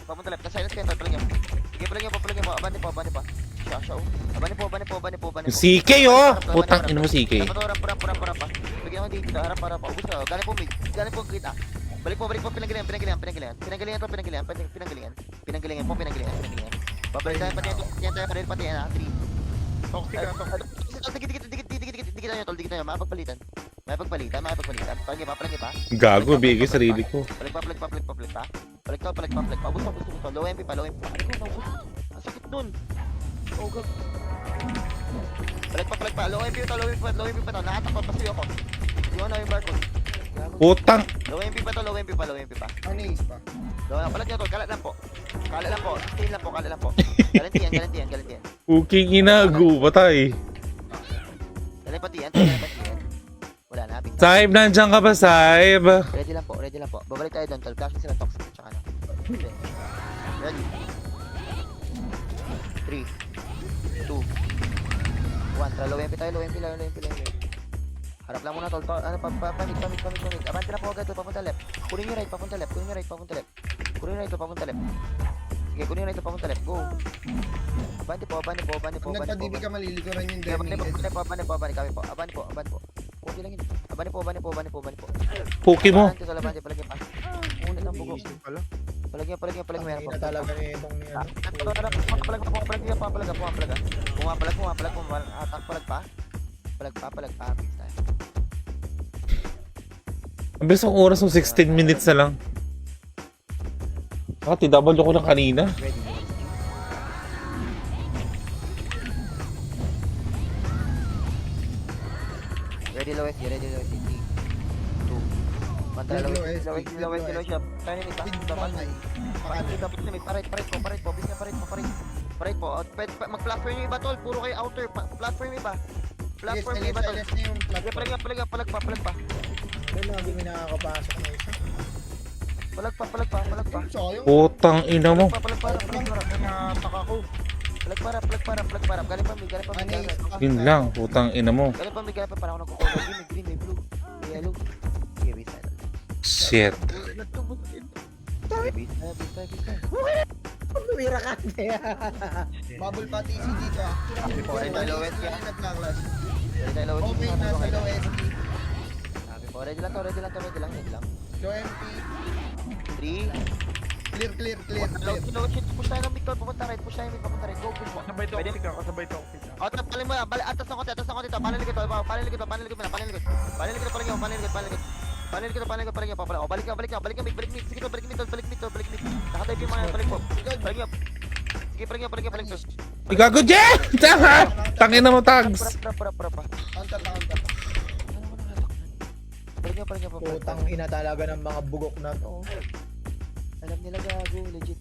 Papunta left. Silence kayo, tol. Palag nyo. Abante pa. Siya. Abante po. Yung CK, oh! Putang ina mo, CK. Harap pa. Bigyan ko dito, harap para pa. Ubus na. Galing po mid. Balik po. Pinanggalingan po. Babalik tayo pati pati yan, 3. Toxic ah, toxic. Dikit nyo, tol. Mapagpalitan. Palagi pa. Gago, bigay sarili ko. Palag pa. Ubus pa. Low MP pa. Ano ko, naubos. Ang sakit dun. Oh, gag. Palag pa. Low MP pa to. Nakatakot pa sa'yo ako. Yung ano yung barcode. Putang! Low MP pa. Ano is pa? Palag nyo to, kalat lang po. Kalat lang po. Galantian. Okay, ginago. Patay. Galantian. Wala na, bintang. Saib, nandiyan ka ba, Saib? Ready lang po. Babalik tayo doon, tol. Flash sila toxic. Tsaka na. Ready. 3, 2, 1. Tara, low MP tayo. Harap lang muna, tol. Ano, pamit. Abante na po agad, tol. Papunta left. Kunin nyo right, papunta left. Kunin right, papunta left. Sige, kunin right, papunta left. Go. Abante po. Kung nagpa-DB ka malilikuran yung Abante deming. po. Abante po. Kunti lang yun. Abante po. Puki mo. Abante, tol. Abante, palagi pa. Unit ang bugok. Easy pala. Palagyan, meron Ang ina talaga ni itong ni ano. Palag pa. Ang bilis ng oras mo, 16 minutes na lang. TW ko lang kanina. Ready lowest. 3, 2. Pantala lowest. Tayo nito. Parit po. Bis na parit po. Mag-platform yung iba tol. Puro kayo outer. Platform yung iba. Platform yung iba tol. Palag pa. Pero lagi may nakakapasok na isa. Palag pa. Sayang. Putang ina mo. Palag para. Galing pa. Yun lang, putang ina mo. Galing pa para ako nagko-color. May green, may blue, may yellow. Sige, base tayo. Shit. Base tayo. Tumira ka. Bubble pati si dito ah. Ready tayo lowest yan. Nagkaklas. Ready tayo lowest. Okay, nasa low SP. Sabi po, ready lang. Low MP. 3. Clear. Low shit. Push tayo ng mid tol. Pupunta right. Go, push mo. Kasabay to, Pwede? kasabay to. O, palin mo na. Atas ng konti. Panalikod to. Panalikod mo na. O, balik ka mid. Sige to, balik mid. Nakatay yung mga balik po. Balik nyo. Sige, balik nyo. Igago, Jen! Tama! Tangin na mo, tags! Para. Counter. Balik nyo. Putang ina talaga ng mga bugok na to. Alam nila gago, legit.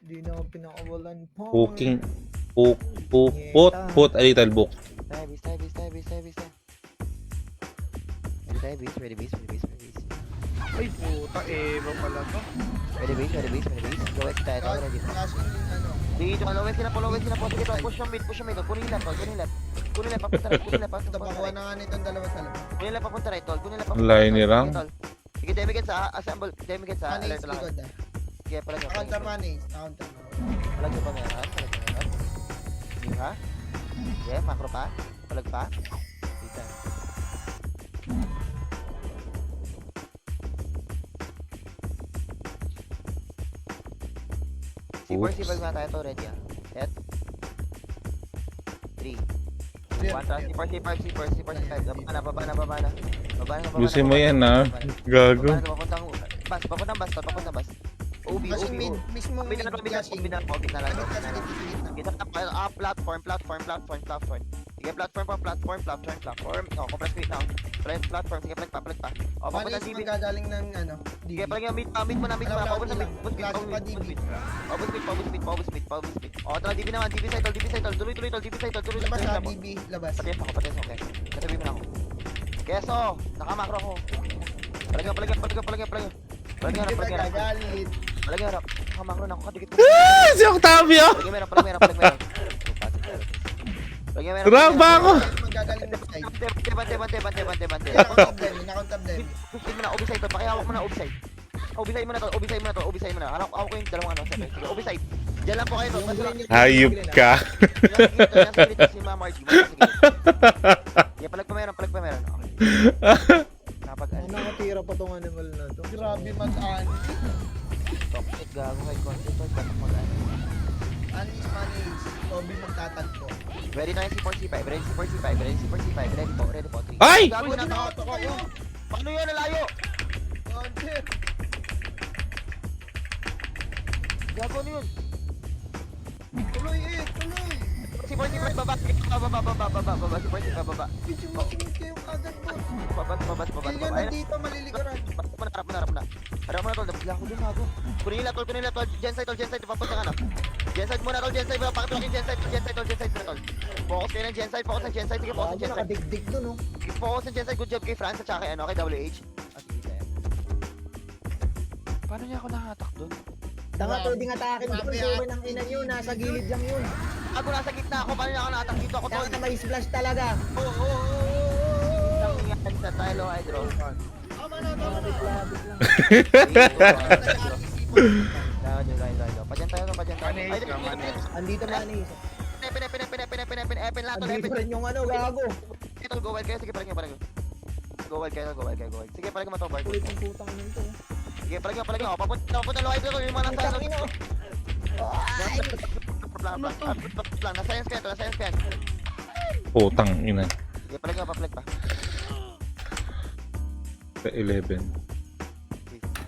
Hindi na ako pinakawalan po. Put a little book. Tayo, base. Ready base. Ay puta, Eva pala to. Ready base. Go west tayo, ready. Flashing yung ano. Dito, lowest sila po. Sige to, push yung mid. Kunin lap, papunta right. Tapakuha na nga nitong dalawa sa labas. Kunin lap, papunta right, tol. Line ni Ram. Sige, Demigan sa assemble. Demigan sa Manis alert lang. likod ah. Sige, pala nyo. Counter manis. Counter. Palag nyo pa meron. Sige ha? Sige, macro pa. Palag pa. Dito. C4 na tayo to, ready ah. Set. 3. Clear. 1 trust, C4. Baba na. Gusto mo yan, ha? Gago. Papuntang bus. OB. Flashing mid. Mismo mid. Flashing. Gitna lang. Platform. Sige, platform. O, compress mid now. Platform, sige, palag pa. O, papunta Manis DB. magagaling ng ano. Sige, palag yung mid mo na. Paubos na mid. Paubos mid. O, tara, DB naman. DB side, tuloy. Labas ha, BB. Labas. Patis ako, okay. Katabi mo na ako. Keso, nakamakro ako. Palagyan. Galit. Palagyan. Nakamakro na ako, kadikit ko. Si Octavio! Palagyan meron. Raba ako! Magagaling ng side. Bante. Nakountab din. Gusto mo na, obiside to. Pakihawak mo na, obiside. Obiside mo na. Ako yung dalawang ano, sabi. Sige, obiside. Diyan lang po kayo to. Hayop ka. Si Mama Margie. Sige, palag pa meron. Kapag Ano nakatira pa tong animal na to? Grabe mataan. toxic gago kay content to. Batak mo lang. Anis manis. Lobby magtatagpo. Ready na yung C4C5. Ready po. 3. Ay! Gago na to. Paano yun? Nalayo! Counter. Gago na yun. Tuloy. C4C5 baba. C4C5 baba. Video mo singit kayo agad po. Baba. Kaya nandito malilikuran. Harap mo na tol. Nabigla ko dun gago. Kunin nila tol. Genside. Papunta ka na. Genside muna tol. Pakita ko yung Genside muna tol. Focus kayo ng Genside. Sige, focus ng Bago Genside. nakadigdig dun, no? Focus ng Genside. Good job kay France at saka kay WH. Paano niya ako nakatak dun? Tanga to, di nga takin dun. Puro ng ina nyo, nasa gilid lang yun. Ako nasa gitna ako. Paano niya ako nakatak dito ako tol? Tanga na may splash talaga. Ang ingatan sa Tylo Hydro. Labit lang. Padyan tayo. Manis ka, manis. Andito na ni. Epin lahat tol. Andito rin yung ano, gago. Ito, go wild kayo. Sige, parang. Go wild kayo. Sige, parang matobard. Kulit ng putang nito. Sige, palagyan, palagyan. O, papunta low idol ko yung mga nasa ano. Lang, nasa science ka nasa science ka. Putang ina. Sige, palagyan, papalag pa. 11.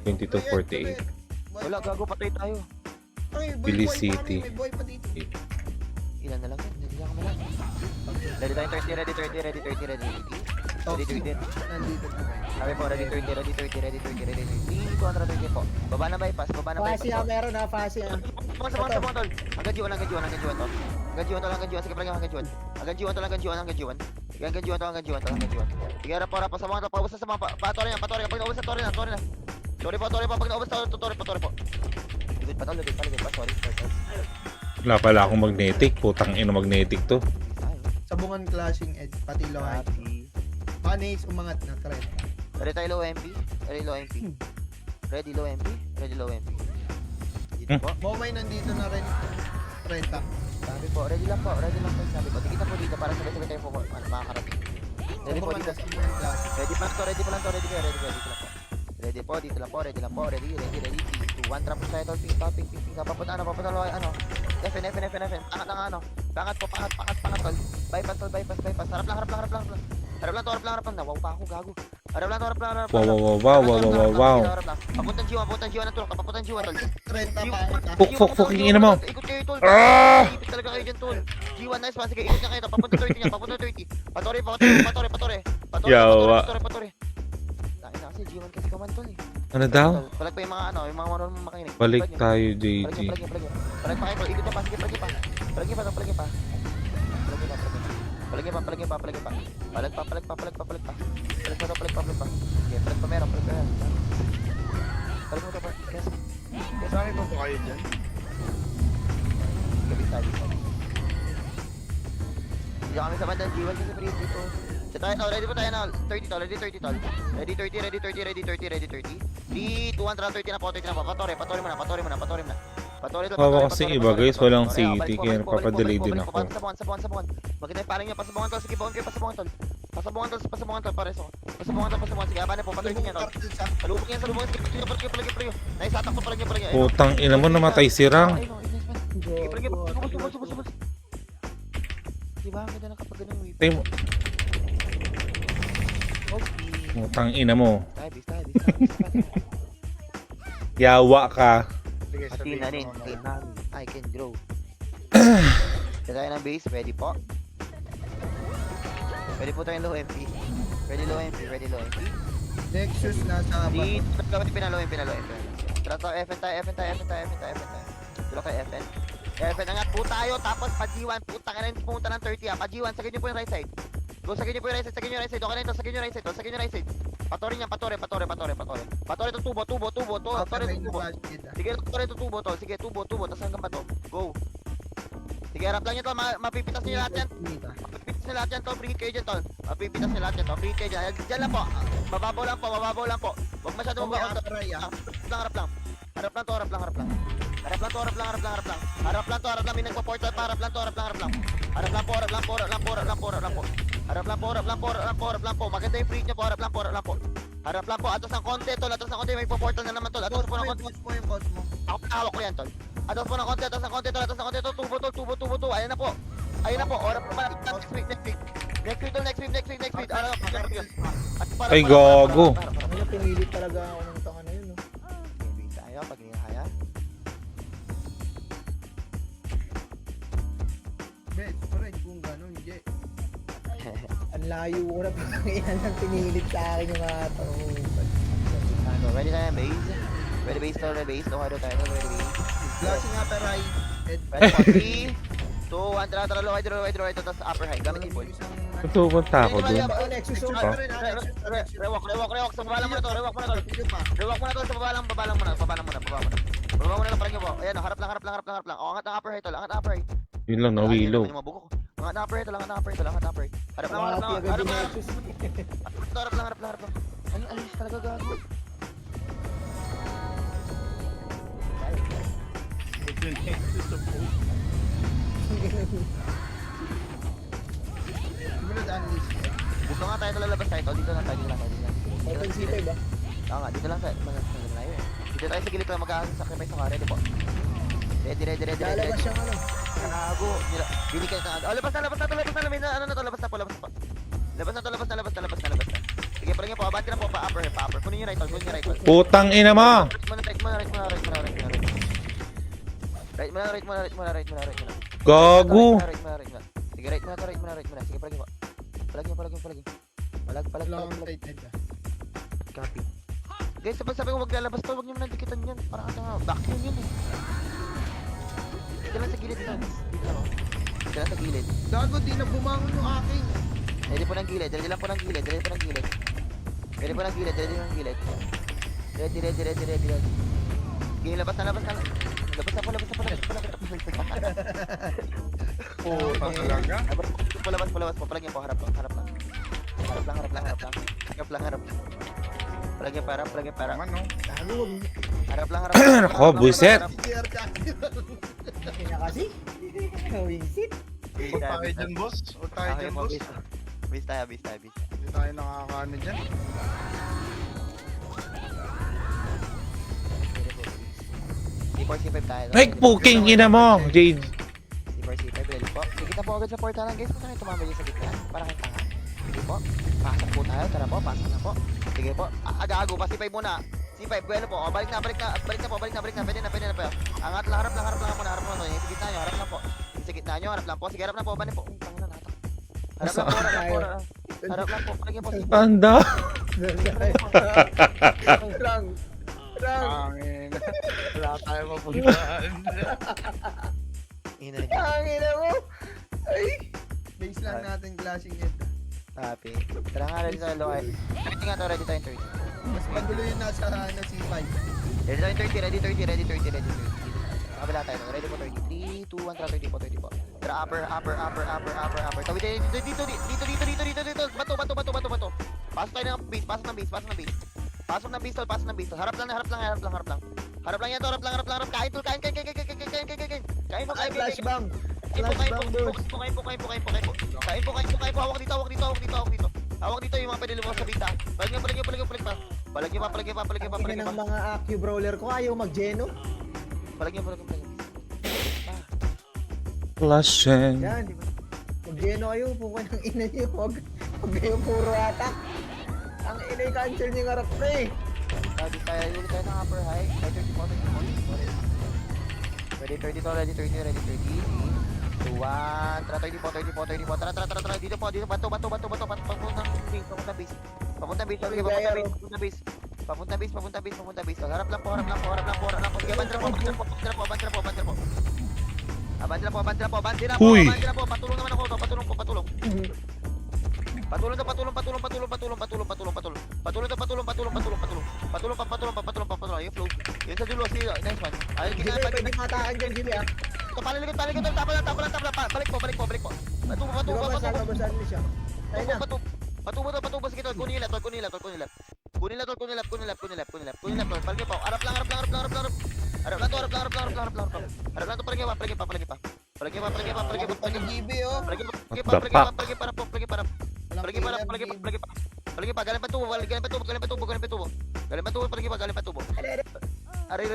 22:48. Wala, gago, patay tayo. Billy City. May boy pa dito. Ilan na lang yan, hindi lang kami lang. Ready tayo, 30, ready, 30, ready, 30, ready, 30. Ready, 30. Nandito. Sabi po, ready, 30, ready, 30, ready, 30, ready, 30. 230 po. Baba na bypass, baba na bypass. Fasi ha, meron ha, fasi ha. Sa mga tol. Hanggang G1 to. Hanggang G1 to, hanggang G1. Sige, palagyan, hanggang G1. Hanggang G1 to, hanggang G1, hanggang G1. Sige, hanggang G1 to, hanggang G1 to, hanggang G1. Sige, harap pa sa mga to. Paubos na sa mga patore na. Pag naubos na, tore na. Tore po. Pag naubos na, tore po. Ligod pa, ligod pa. Sorry. Wala pala akong magnetic. Putang ina magnetic to. Sabungan clashing edge, pati low height. Panis, umangat na, 30. Ready tayo low MP. Ready low MP. Ready low MP. Ready low MP. Dito po. Momay nandito na rin. 30. Sabi po, ready lang po. Sabi po, dikita po dito para sabay-sabay tayo po makakarating. Ready po dito. Sabungan clashing. Ready pa lang to, ready pa lang to. Ready lang po. Ready po, dito lang po. Ready. 3, 2, 1, trap po tayo tol. Ping. Papunta lo, ano. FN. Pangat lang ano. Pangat tol. Bypass. Harap lang. Wow pa ako, gago. Harap lang. Wow. Papuntang G1 na tol. Papuntang G1 tol. 30 pa. Fucking ina mo. Ikot kayo tol. Ah! Ipit talaga kayo dyan tol. G1 nice pa. Sige, ikot na kayo tol. Papunta 30 niya. Papunta 30. Patore. Yawa. Tayo na kasi G1 kasi kaman tol eh. Ano daw? Palag pa yung mga ano, yung mga marunong makinig. Balik Palag tayo, nyo. JG. Palag pa kayo tol. Ikot na pa. Sige, palagyan pa. Palagyan pa. Palag pa. Palag pa. Palag pa. Palag pa. Sige, palag pa meron. Palag mo to pa. Yes. Saan ito po kayo dyan? Gabi tayo. Hindi kami sa bandang G1 kasi free dito. So tayo, ready po tayo na. 30 tol. Ready 30 tol. Ready 30. 3, 2, 1, 30 na po. Patore muna. Patore tol. Kawa kasi iba guys, walang Patore, city, balik kaya po, napapadelay balik din po, ako. Pasabungan. Maganda yung paling nyo, pasabungan tol. Sige, bawang kayo, pasabungan tol. Pasabungan tol, pares ako. Pasabungan. Sige, abanin po, patuloy niya tol. Salubog yan. Sige, palagyan. Naisatak po, palagyan. Putang ina mo, namatay si Rang. Sige, palagyan. Subos. Diba, ang ganda ng kapag ganun weep. Tay mo. Putang ina mo. Tayo. Yawa ka. Sige, sabihin Atinanin, mo. I can grow. Kaya tayo ng base, ready po. Ready po tayong low MP. Ready low MP. Nexus nasa baba. Dito, pinalo MP. Trato, FN tayo. Dito kayo FN. FN, angat po tayo, tapos pa G1, putang ina, pumunta ng 30 pa G1, sagin nyo po yung right side. Go, sagin nyo po yung right side, okay na ito, sagin nyo right side. Patore niya, patore to tubo. Patore to tubo. Sige, patore to tubo to, sige, tubo, tas hanggang pa to. Go. Sige, harap lang nyo to, mapipitas nyo lahat yan. Free kayo dyan, tol. Mapipitas nyo lahat yan, to. Free kayo dyan. Dyan lang po. Mababaw lang po. Huwag masyado mababaw. Harap lang. May nagpa-portal pa. Harap lang po. Maganda yung free nyo po. Harap lang po. Atos ng konti, tol. May pa-portal na naman, tol. Atos po ng konti. Ako hawak ko yan, tol. Atos po ng konti, tol. Tubo. Ayan na po. Oras pa pala. Next week. Ay, gago. Ano, pinilit talaga ako ng tanga na yun, no? Tayo, pag hinahaya. Bet, correct kung gano'n, Jay. Ang layo ko na pangainan ng pinilit sa akin yung mga to. Ready tayo ng base? Ready base? Ready base? Clashing upper right. Ready 3, 2, 1, tara, low hydro, tapos upper high. Gamit yung points. Pupunta ako dun. Oh, Nexus, oh. Rewalk, sa baba lang muna to. Rewalk muna to, sa baba lang muna. Baba muna lang, parang yun po. Ayan, harap lang. O, angat ang upper high, tol. Angat ang upper high. Yun lang, nawilo. Angat ang upper high, tol. Harap lang. Agad yung Nexus. Harap lang. Alis talaga gago. Sumunod analyst. Dito nga tayo lalabas tayo, tol. Dito lang tayo. Open C5 ba? Oo nga, dito lang tayo. Malayo eh. Dito tayo sa gilid pa mag-sacrifice sa ready po. Ready. Lalabas siyang ano. Gago. Binigyan ka na. Oh, labas na. May na, ano na to, labas na po. Labas na. Sige, palagyan po. Abante na po, pa-upper. Kunin yung right hold. Putang ina mo! Right muna. Gago! Right muna. Sige, right muna. Sige, palagyan po. Palagyan. Wala akong tight head ah. Copy. Guys, sabi ko wag lalabas to, wag niyo man dikitan yan. Parang vacuum yun eh. Dito lang sa gilid dito. Dito lang sa gilid. Gago, di na bumangon yung aking. Ready po ng gilid. Ready po ng gilid. Game, labas na. Labas na po. Oo, talaga. Labas po. Palagyan po, harap lang. Harap lang. Palagyan para. Naman, no? Gago, wag Harap lang. Nako, buisit. CR Jackson. niya kasi. Wisit. Huwag tayo dyan, boss. Bis tayo. Hindi tayo nakakaano dyan. C4, C5 tayo. Ay, puking ina mo, Jade. C4, C5, ready po. Sige na po agad sa portalan guys. Punta kayo tumama dyan sa gitna. Para kayong tanga. Sige po. Pasok po tayo. Tara po, pasok na po. Sige po. Agago pa, C5 muna. C5, bueno po. Balik na. Pwede na. Angat lang, harap lang muna. Sa gitna nyo, harap lang po. Sa gitna nyo, harap lang po. Sige, harap lang po. Banin po. Tanga na natak. Harap lang po. Palagyan po. Anda. Rang. Angin. Wala tayo mapuntaan. Hangin na mo. Ay. Base lang natin clashing head. Happy. Tara nga ready tayo low. Ready nga to, ready tayo 30. Mas magulo yung nasa C5. Ready tayo 30. Kabila tayo. Ready po 30. 3, 2, 1, tara 30 po. Tara upper. Tawid tayo dito. Bato. Pasok tayo ng base. Pasok ng base. Harap lang. Harap lang yan to. Kain. Flashbang. Kain po. Hawak dito. Hawak dito yung mga pwede lumabas sa bita. Palagyan pa. Tingin ng mga AQ brawler ko ayaw mag-geno. Palagyan. Flashing. Yan. Mag-geno kayo. Pukan ng ina niyo. Huwag kayo puro attack. Ang ina cancel niyo nga rap na eh. Sabi tayo ng upper high. Ready 30 po. Ready 30. 2, 1. Tara 30 po. Tara. Dito po. Bato. Papunta base. Papunta base. Harap lang po. Sige, bandra po. Abandra po. Huy. Patulong naman ako. Patulong. Patulong. Yung flow. Yun sa dulo. Nice one. Ayun, Jimmy, pwede matakan dyan, Jimmy ah. Palilikod. Balik po. Babasan mo siya. Tayo na. Patubo. Sige, tol. Kunin lap. Palagay po. Harap lang. Harap lang to. Palagay pa. GB oh. Palagi pa, galing pa tubo. Aray.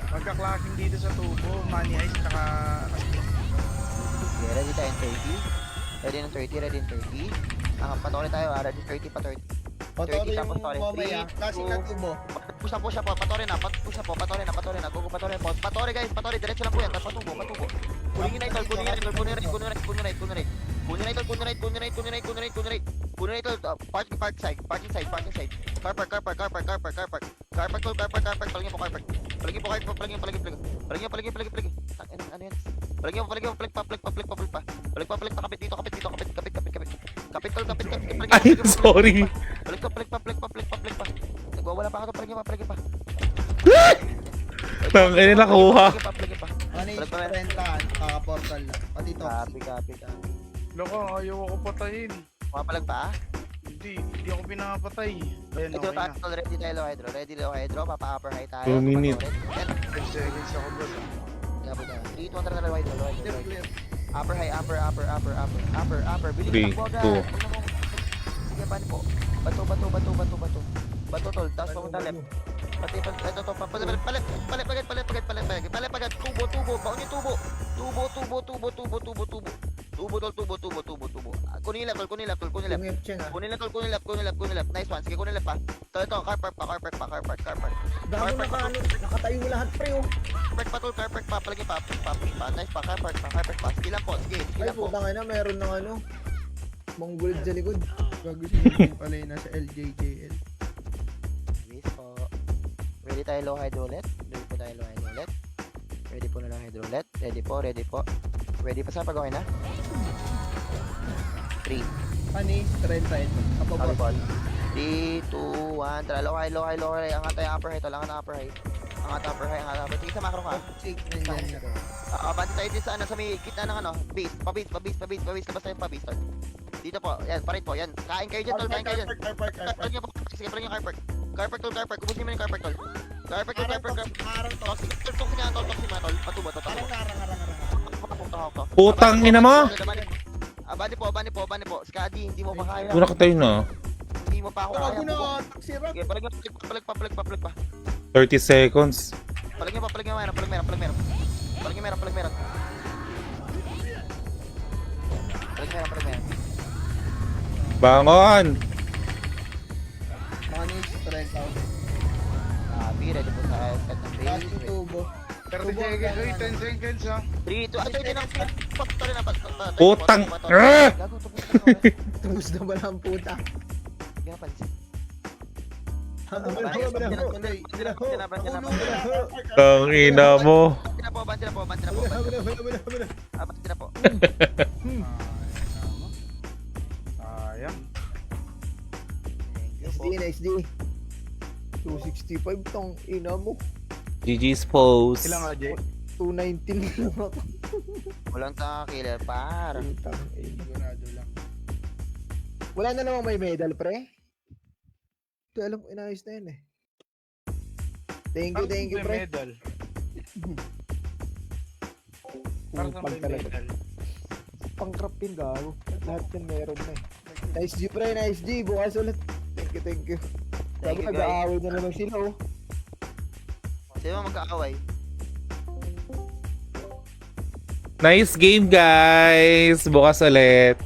Magka-clashing dito sa tubo. Money Ice, tsaka... Okay, ready tayo 30. Ready 30. Patuloy tayo, ready 30 pa 30. Patory yung tapos sorry, mamaya. 3, Clashing na tubo. Push na po, patuloy na. Go, patuloy guys, diretso lang po yan, tapos patubo. Kunin right. Park side. Car park. Palagyan po car park. Ano yan? Palagyan pa, kapit dito. Kapit. Ay, sorry. Balik pa. Nagwawala pa ako, palagyan pa. Tangin na nakuha. Palagyan pa. Ano yung rentahan? Kaka-portal lang. Pati toxic. Copy. Loko, ayaw ako patayin. Pumapalag pa? Hindi ako pinapatay. Ayun, Ito okay na. tayo, ready low hydro, papa-upper high tayo. 2 minutes. 5 seconds ako, boss. 3, 2, 1, low hydro. Upper high, upper. Bilis, Three, takbo agad. two. Tingnan mo. Sige, bani po. Bato. Bato, tol. Tapos papunta left. Pati, ito, palit agad. Tubo. Baon yung tubo. Tubo. Kunin left, tol. Tungip siya nga. Kunin left. Nice one. Sige, kunin left pa. Ito, car park pa. Dami nakatayo lahat pre oh. Car park pa. Palagi pa. Nice pa, car park pa. Sige lang po. Ay putang ina, meron ng ano. Mongolid sa likod. Gago si pala yun nasa LJJL. Yes po. Ready tayo low hydro ulit? Ready po na low hydro ulit? Ready po. Ready pa sa pag-okay na? 3. Panis, trend side. Kapabot. Kapabot. 3, 2, 1. Tara, low high. Angat tayo upper high tol. Angat upper high. Sige sa macro ka. Sig, nandiyan na rin. Bati tayo din sa ano, sa may gitna ng ano. Base. Pabase. Labas tayo pabase tol. Dito po. Yan, parit po. Yan. Kain kayo dyan tol. Kain kayo dyan. Car park. Parang nyo po. Sige, parang yung car park. Car park. Kubusin mo yung car park tol. Car park. Arang to. Toxic nga tol. Patubo. Arang. Putang ina mo! Bani po. Skadi, hindi mo pa kaya. Wala ka tayo na. Hindi mo pa ako kaya. Gago na, taksira. Sige, palag pa. 30 seconds. Palag meron. Bangon! Panis, trend out. Ready po sa set ng Last base. tubo. 30 seconds, uy, 10 seconds ha. 3, 2, ito yung sorry na. Putang! Ah! Gago, tapos Tubos na ba ang puta? Sige na, pansin. Tang ina mo. Banti na po. Sayang. Thank you po. SD. 265 tong ina mo. GG's pose. Ilang nga, Jay? 219 lang ako. Walang killer par. Putang ina. Sigurado lang. Wala na namang may medal pre. Ito alam ko inayos na yun eh. Thank you pre. Medal. Parang Kupal may talaga. medal. Pangkrap yun gago. Lahat yun meron na eh. Nice G pre, nice G. Bukas ulit. Thank you. Thank Sabi you, guys. nag-aaway na naman sila oh. Sino magkaaway? Nice game, guys! Bukas ulit.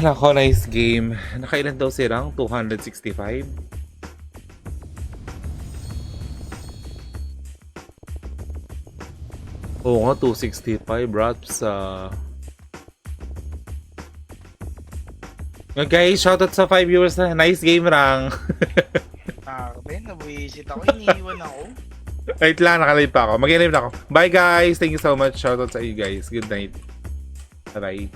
Nako, nice game. Nakailan daw silang? 265? Oo nga, 265. Raps, guys, shoutout sa 5 viewers na. Nice game, Rang. Ben, nabuisit ako, iniiwan ako. Wait lang, nakalive pa ako. Mag-live na ako. Bye, guys! Thank you so much. Shoutout sa you guys. Good night. Bye-bye.